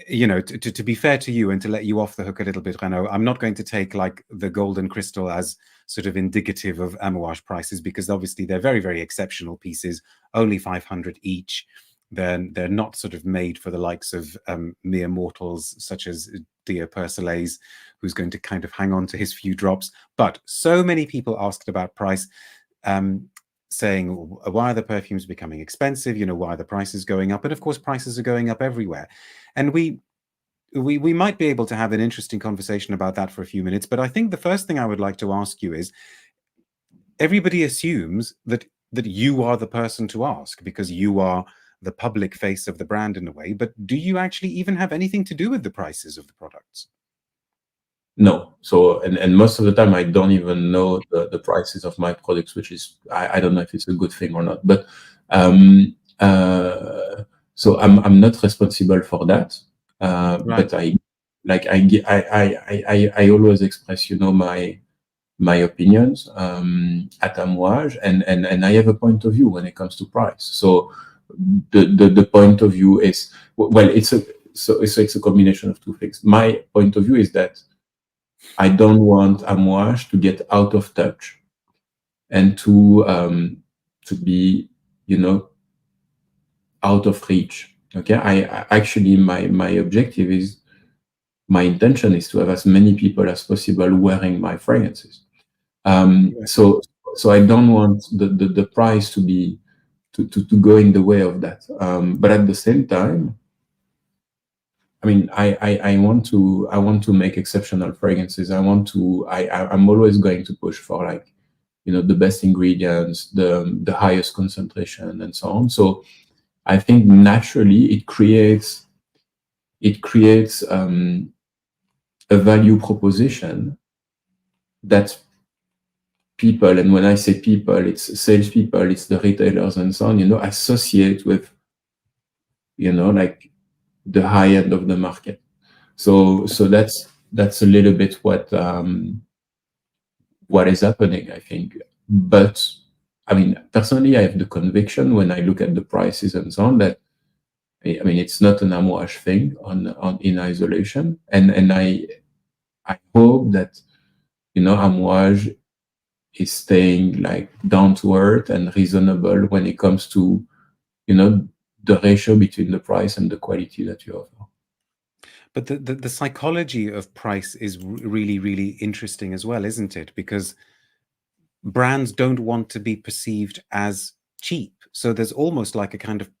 you know, to be fair to you and to let you off the hook a little bit, Renaud, I'm not going to take like the gold and crystal as sort of indicative of Amouage prices, because obviously they're very, very exceptional pieces, only 500 each. Then they're not sort of made for the likes of mere mortals such as dear Persolaise, who's going to kind of hang on to his few drops. But so many people asked about price, saying, why are the perfumes becoming expensive? You know, why are the prices going up? And of course, prices are going up everywhere. And we might be able to have an interesting conversation about that for a few minutes. But I think the first thing I would like to ask you is, everybody assumes that you are the person to ask, because you are the public face of the brand in a way. But do you actually even have anything to do with the prices of the products? No. So, and most of the time I don't even know the prices of my products, which is, I don't know if it's a good thing or not. But so I'm not responsible for that. Right. But I always express, you know, my opinions at Amouage, and I have a point of view when it comes to price. So the point of view is, well, it's a combination of two things. My point of view is that I don't want Amouage to get out of touch and to be, you know, out of reach. Okay, I actually, my objective is, my intention is to have as many people as possible wearing my fragrances. So I don't want the price to be to go in the way of that. But at the same time, I mean, I want to make exceptional fragrances. I'm always going to push for, like, you know, the best ingredients, the highest concentration, and so on. So I think naturally it creates a value proposition that people, and when I say people, it's salespeople, it's the retailers and so on, you know, associate with, you know, like the high end of the market. So that's a little bit what is happening, I think. But I mean, personally, I have the conviction when I look at the prices and so on that, I mean, it's not an Amouage thing in isolation, and I hope that Amouage is staying like down to earth and reasonable when it comes to, the ratio between the price and the quality that you offer. But the psychology of price is really, really interesting as well, isn't it? Because brands don't want to be perceived as cheap. So there's almost like a kind of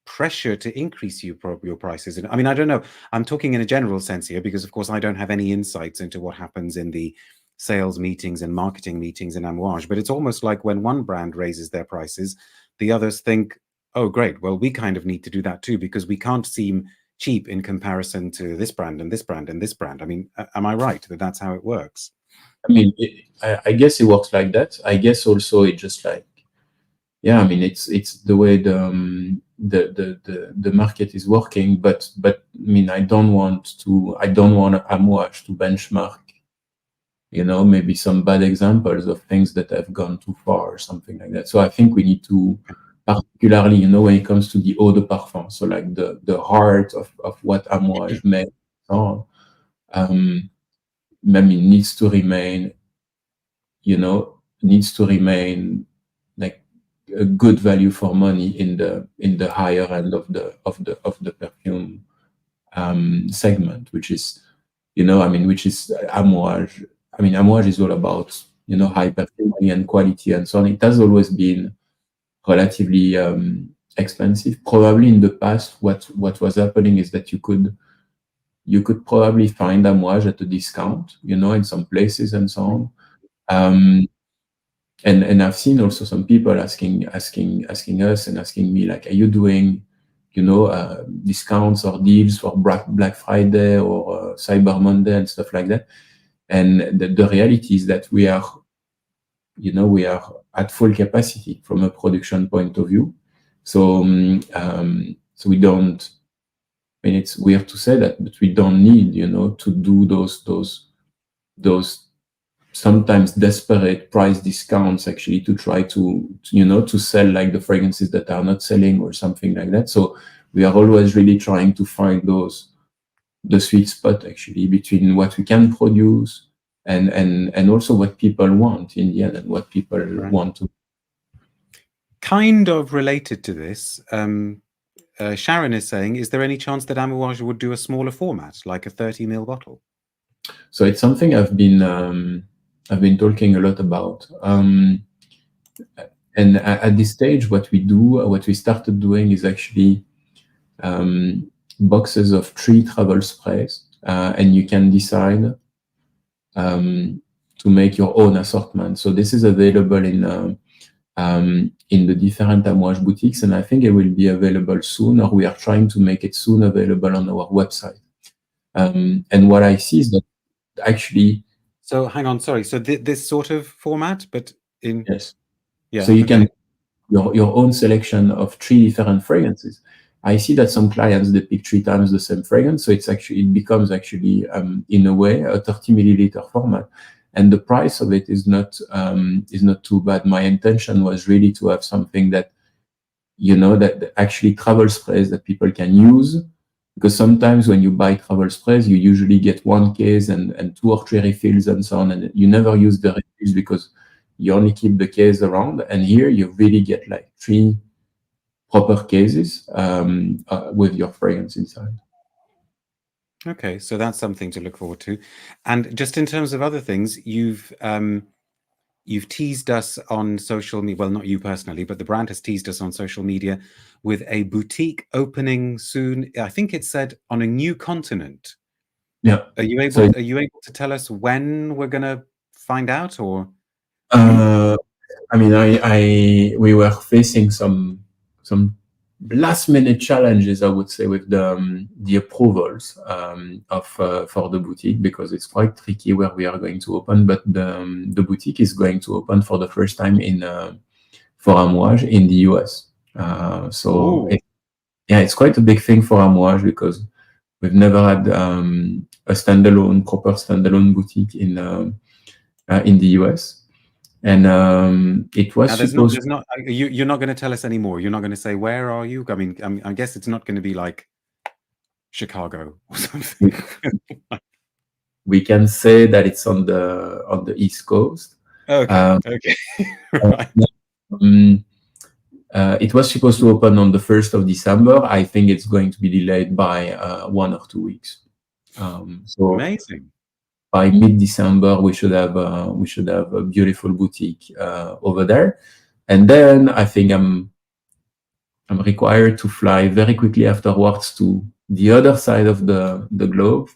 pressure to increase your prices. And I mean, I don't know, I'm talking in a general sense here, because of course I don't have any insights into what happens in the sales meetings and marketing meetings in Amouage, but it's almost like when one brand raises their prices, the others think, oh great, well we kind of need to do that too, because we can't seem cheap in comparison to this brand and this brand and this brand. I mean, am I right that that's how it works? I mean, I guess it works like that. I guess also it just like, yeah, I mean, it's the way the market is working, but I mean, I don't want Amouage to benchmark, maybe some bad examples of things that have gone too far or something like that. So I think we need to, particularly, when it comes to the eau de parfum, so like the heart of what Amouage makes, I mean, needs to remain like a good value for money in the higher end of the perfume segment, which is, which is Amouage. I mean, Amouage is all about, high perfumery and quality and so on. It has always been relatively expensive. Probably in the past, what was happening is that you could probably find Amouage at a discount, in some places and so on. And I've seen also some people asking us and asking me, like, are you doing, discounts or deals for Black Friday or Cyber Monday and stuff like that? And the reality is that we are at full capacity from a production point of view. So we don't. I mean, it's weird to say that, but we don't need, to do those sometimes desperate price discounts actually to try to sell like the fragrances that are not selling or something like that. So we are always really trying to find the sweet spot actually between what we can produce and also what people want in the end and what people want to. Kind of related to this, Sharon is saying, is there any chance that Amouage would do a smaller format, like a 30 ml bottle? So it's something I've been talking a lot about. And at this stage, what we started doing is actually boxes of 3 travel sprays, and you can decide to make your own assortment. So this is available in the different Amouage boutiques, and I think it will be available soon, or we are trying to make it soon available on our website. And what I see is that actually. So hang on, sorry. So this sort of format, but in. Yes. Yeah. So you can your own selection of 3 different fragrances. I see that some clients, they pick 3 times the same fragrance, so it becomes actually in a way a 30 milliliter format, and the price of it is not too bad. My intention was really to have something that that actually travel sprays that people can use, because sometimes when you buy travel sprays, you usually get 1 case and 2 or 3 refills and so on, and you never use the refills because you only keep the case around. And here you really get like 3 proper cases with your fragrance inside. Okay, so that's something to look forward to. And just in terms of other things, you've teased us on social media. Well, not you personally, but the brand has teased us on social media with a boutique opening soon. I think it said on a new continent. Yeah. Are you able to tell us when we're gonna find out, or? I mean, we were facing some last minute challenges, I would say, with the approvals for the boutique, because it's quite tricky where we are going to open. But the boutique is going to open for the first time for Amouage in the US. So it's quite a big thing for Amouage, because we've never had a proper standalone boutique in the US. And it was supposed. You're not going to tell us anymore. You're not going to say, where are you? I mean, I guess it's not going to be like Chicago or something. we can say that it's on the East Coast. Okay. Okay. Right. Um, it was supposed to open on the 1st of December. I think it's going to be delayed by 1 or 2 weeks. So Amazing. by mid-December, we should have a beautiful boutique over there. And then I think I'm required to fly very quickly afterwards to the other side of the globe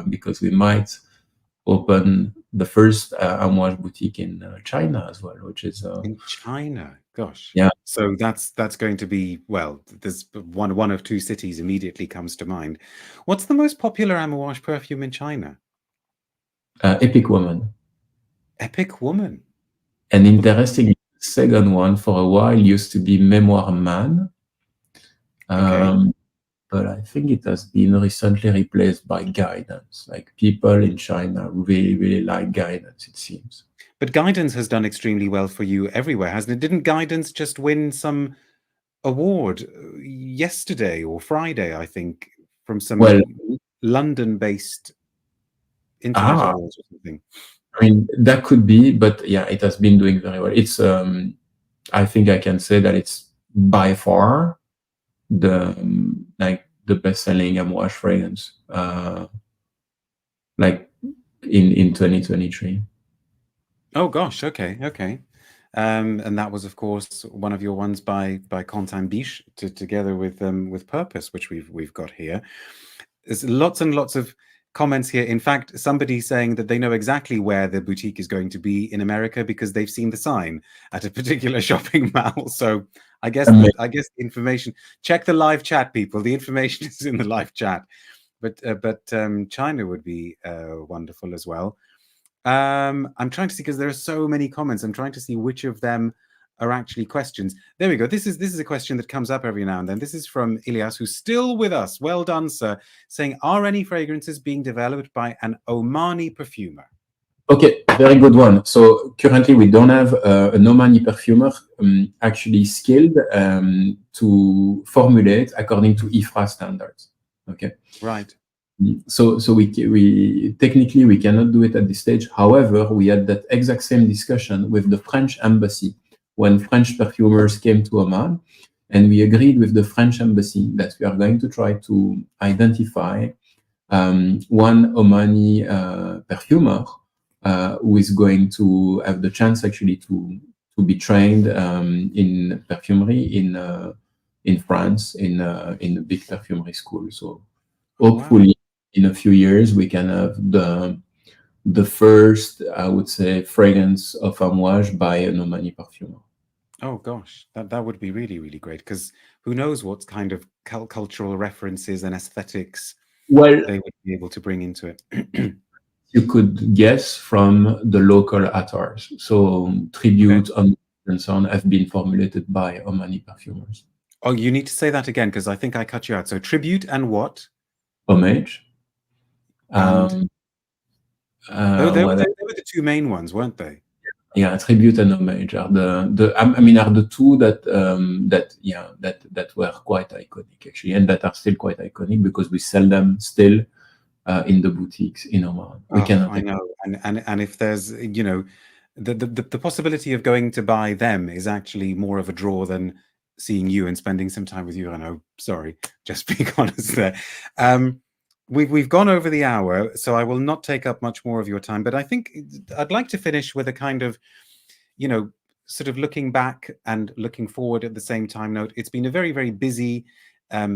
because we might open the first Amouage boutique in China as well, which is In China, gosh. yeah. So that's going to be, well, there's one of two cities immediately comes to mind. What's the most popular Amouage perfume in China? Epic Woman. Epic Woman. And interestingly, the second one for a while used to be Memoir Man. Okay. But I think it has been recently replaced by Guidance. Like people in China really, really like Guidance, it seems. But Guidance has done extremely well for you everywhere, hasn't it? Didn't Guidance just win some award yesterday or Friday, I think, from Well, some London-based internet awards or something? I mean, that could be, but yeah, it has been doing very well. It's, I think I can say that it's by far the best-selling Amouage fragrance, like in 2023. Oh gosh, okay, okay. And that was, of course, one of your ones by Quentin Biche, together with Purpose, which we've got here. There's lots and lots of comments here. In fact, somebody saying that they know exactly where the boutique is going to be in America because they've seen the sign at a particular shopping mall. So I guess the information. Check the live chat, people. The information is in the live chat. But China would be wonderful as well. I'm trying to see, because there are so many comments. I'm trying to see which of them are actually questions. There we go. This is a question that comes up every now and then. This is from Ilias, who's still with us. Well done, sir. Saying, are any fragrances being developed by an Omani perfumer? Okay, very good one. So currently we don't have an Omani perfumer actually skilled to formulate according to IFRA standards. Okay. Right. So we technically we cannot do it at this stage. However, we had that exact same discussion with the French embassy when French perfumers came to Oman, and we agreed with the French embassy that we are going to try to identify one Omani perfumer who is going to have the chance actually to be trained in perfumery in France in a big perfumery school. So hopefully. Wow. In a few years, we can have the first, I would say, fragrance of Amouage by an Omani perfumer. Oh gosh, that would be really, really great, because who knows what kind of cultural references and aesthetics they would be able to bring into it. You could guess from the local attars. So Tribute and so on have been formulated by Omani perfumers. Oh, you need to say that again, because I think I cut you out. So Tribute and what? Homage. They were the two main ones, weren't they? Yeah, Tribute and Homage are the two that were quite iconic actually, and that are still quite iconic because we sell them still in the boutiques in Oman. I know, and if there's the possibility of going to buy them is actually more of a draw than seeing you and spending some time with you. I know, sorry, just being honest there. We've gone over the hour, so I will not take up much more of your time, but I think I'd like to finish with a kind of, sort of looking back and looking forward at the same time note. It's been a very, very busy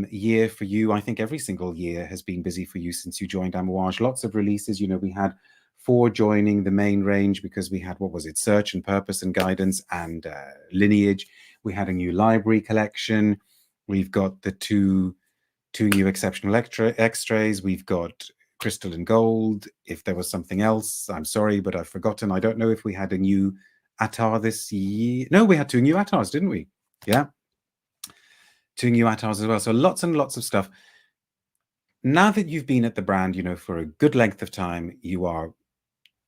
year for you. I think every single year has been busy for you since you joined Amouage. Lots of releases. We had 4 joining the main range because we had, what was it, Search and Purpose and Guidance and Lineage. We had a new library collection. We've got the two new Exceptional Extraits. We've got Cristal and Gold. If there was something else, I'm sorry, but I've forgotten. I don't know if we had a new Attar this year. No, we had 2 new Attars, didn't we? Yeah. 2 new Attars as well. So lots and lots of stuff. Now that you've been at the brand, for a good length of time, you are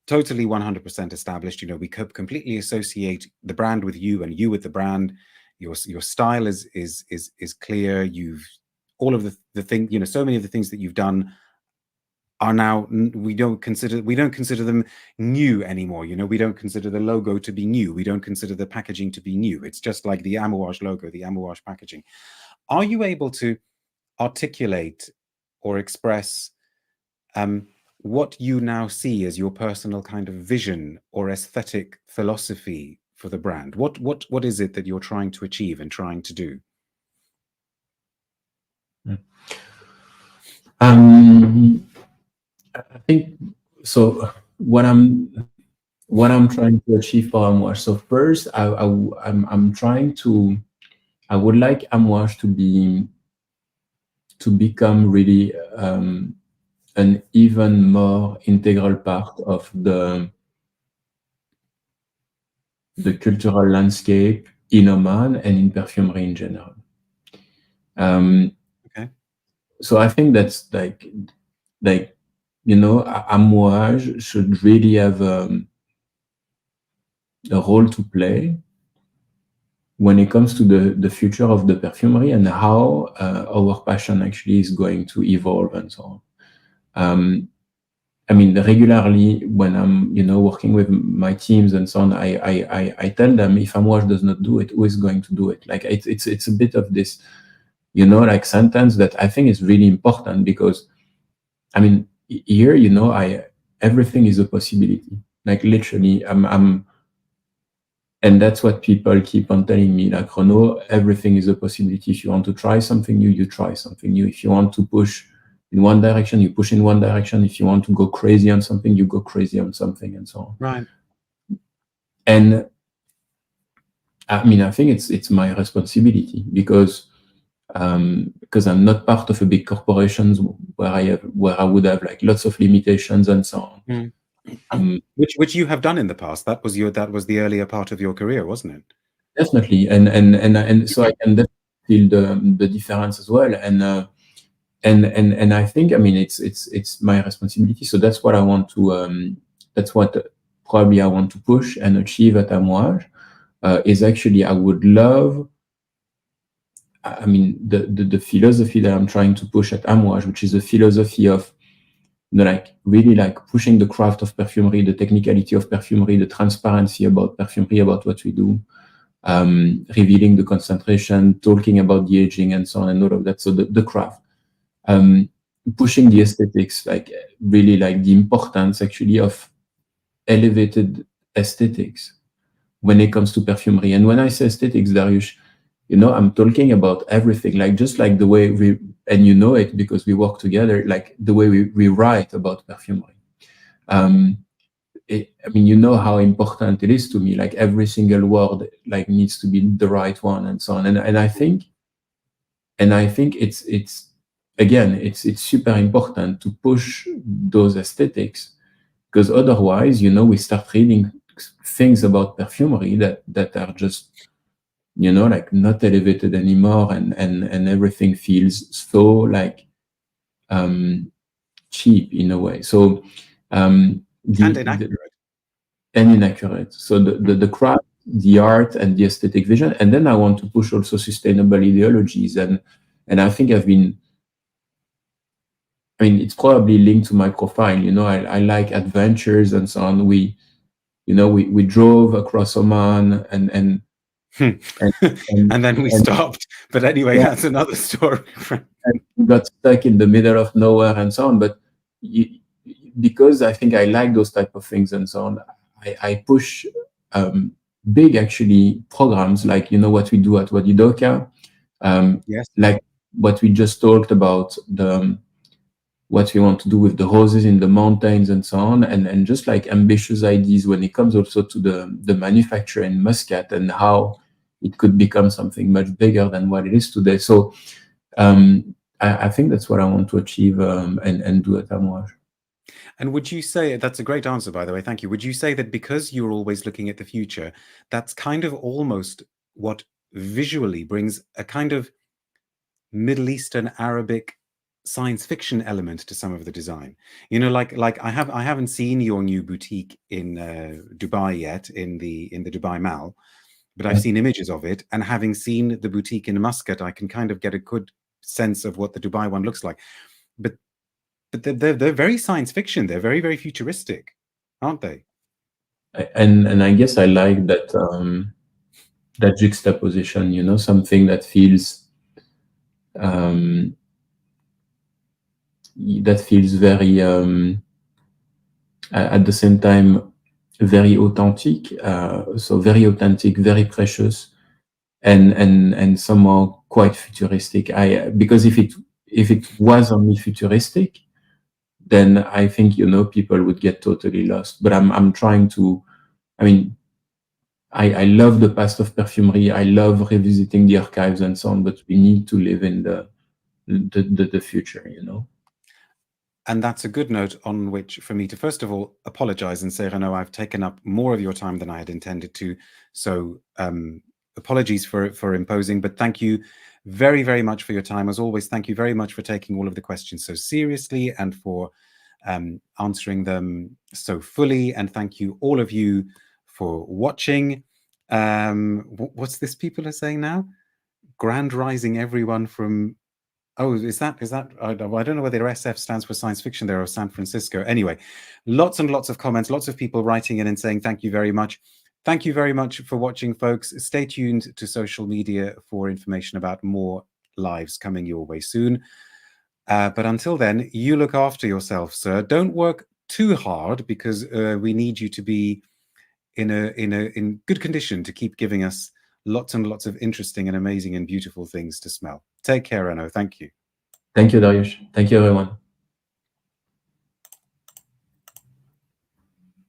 totally 100% established. We could completely associate the brand with you and you with the brand. Your style is clear. You've all of the thing, so many of the things that you've done are now, we don't consider them new anymore. You know, we don't consider the logo to be new. We don't consider the packaging to be new. It's just like the Amouage logo, the Amouage packaging. Are you able to articulate or express what you now see as your personal kind of vision or aesthetic philosophy for the brand? What is it that you're trying to achieve and trying to do? I think so. What I'm trying to achieve for Amouage. So first, I'm trying to. I would like Amouage to become really an even more integral part of the cultural landscape in Oman and in perfumery in general. Okay. So I think that's like you know, Amouage should really have a role to play when it comes to the future of the perfumery and how our passion actually is going to evolve and so on. I mean, regularly when I'm, you know, working with my teams and so on, I tell them, if Amouage does not do it, who is going to do it? Like it's a bit of this, you know, like sentence that I think is really important, because I mean, here, you know, everything is a possibility. Like literally, and that's what people keep on telling me, like, Renaud, everything is a possibility. If you want to try something new, you try something new. If you want to push in one direction, you push in one direction. If you want to go crazy on something, you go crazy on something, and so on. Right. And I mean, I think it's my responsibility, because I'm not part of a big corporations where I would have like lots of limitations and so on. Which you have done in the past. That was the earlier part of your career, wasn't it? Definitely, and so I can definitely feel the difference as well. And I think, I mean, it's my responsibility. So that's what I want to. That's what probably I want to push and achieve at Amouage. Is actually, I would love. I mean, the philosophy that I'm trying to push at Amouage, which is a philosophy of, you know, like really like pushing the craft of perfumery, the technicality of perfumery, the transparency about perfumery, about what we do, revealing the concentration, talking about the aging and so on and all of that. So the craft, pushing the aesthetics, like really like the importance actually of elevated aesthetics when it comes to perfumery. And when I say aesthetics, Darius, you know, I'm talking about everything, like just like the way we, and you know it because we work together, like the way we write about perfumery. I mean, you know how important it is to me, like every single word like needs to be the right one and so on. And I think it's again, it's super important to push those aesthetics, because otherwise, you know, we start reading things about perfumery that are just, you know, like not elevated anymore, and everything feels so like cheap in a way. So And inaccurate. And inaccurate. So the craft, the art, and the aesthetic vision, and then I want to push also sustainable ideologies, and I think I've been. I mean, it's probably linked to my profile. You know, I like adventures and so on. We drove across Oman and and then we stopped. But anyway, yeah, that's another story. and we got stuck in the middle of nowhere and so on. But because I think I like those type of things and so on, I push big actually programs like, you know, what we do at Wadidoka, Yes. like what we just talked about, what we want to do with the roses in the mountains and so on, and just like ambitious ideas when it comes also to the manufacture in Muscat and how it could become something much bigger than what it is today. So I think that's what I want to achieve and do at Amouage. And would you say, that's a great answer, by the way, thank you. Would you say that because you're always looking at the future, that's kind of almost what visually brings a kind of Middle Eastern Arabic science fiction element to some of the design? You know, like I haven't seen your new boutique in Dubai yet, in the Dubai Mall, but I've seen images of it, and having seen the boutique in Muscat, I can kind of get a good sense of what the Dubai one looks like. But but they're very science fiction. They're very, very futuristic, aren't they? And I guess I like that that juxtaposition, you know, something that feels very at the same time very authentic, so very authentic, very precious, and somehow quite futuristic. Because if it was only futuristic, then I think, you know, people would get totally lost. But I'm trying to, I mean, I love the past of perfumery. I love revisiting the archives and so on, but we need to live in the future, you know. And that's a good note on which for me to first of all apologize and say, Renaud, I've taken up more of your time than I had intended to. So apologies for imposing, but thank you very, very much for your time. As always, thank you very much for taking all of the questions so seriously and for answering them so fully. And thank you all of you for watching. What's this people are saying now? Grand rising everyone from... Oh, is that I don't know whether SF stands for science fiction there or San Francisco. Anyway, lots and lots of comments, lots of people writing in and saying thank you very much. Thank you very much for watching, folks. Stay tuned to social media for information about more lives coming your way soon. But until then, you look after yourself, sir. Don't work too hard because we need you to be in good condition to keep giving us lots and lots of interesting and amazing and beautiful things to smell. Take care, Renaud. Thank you. Thank you, Darius. Thank you, everyone.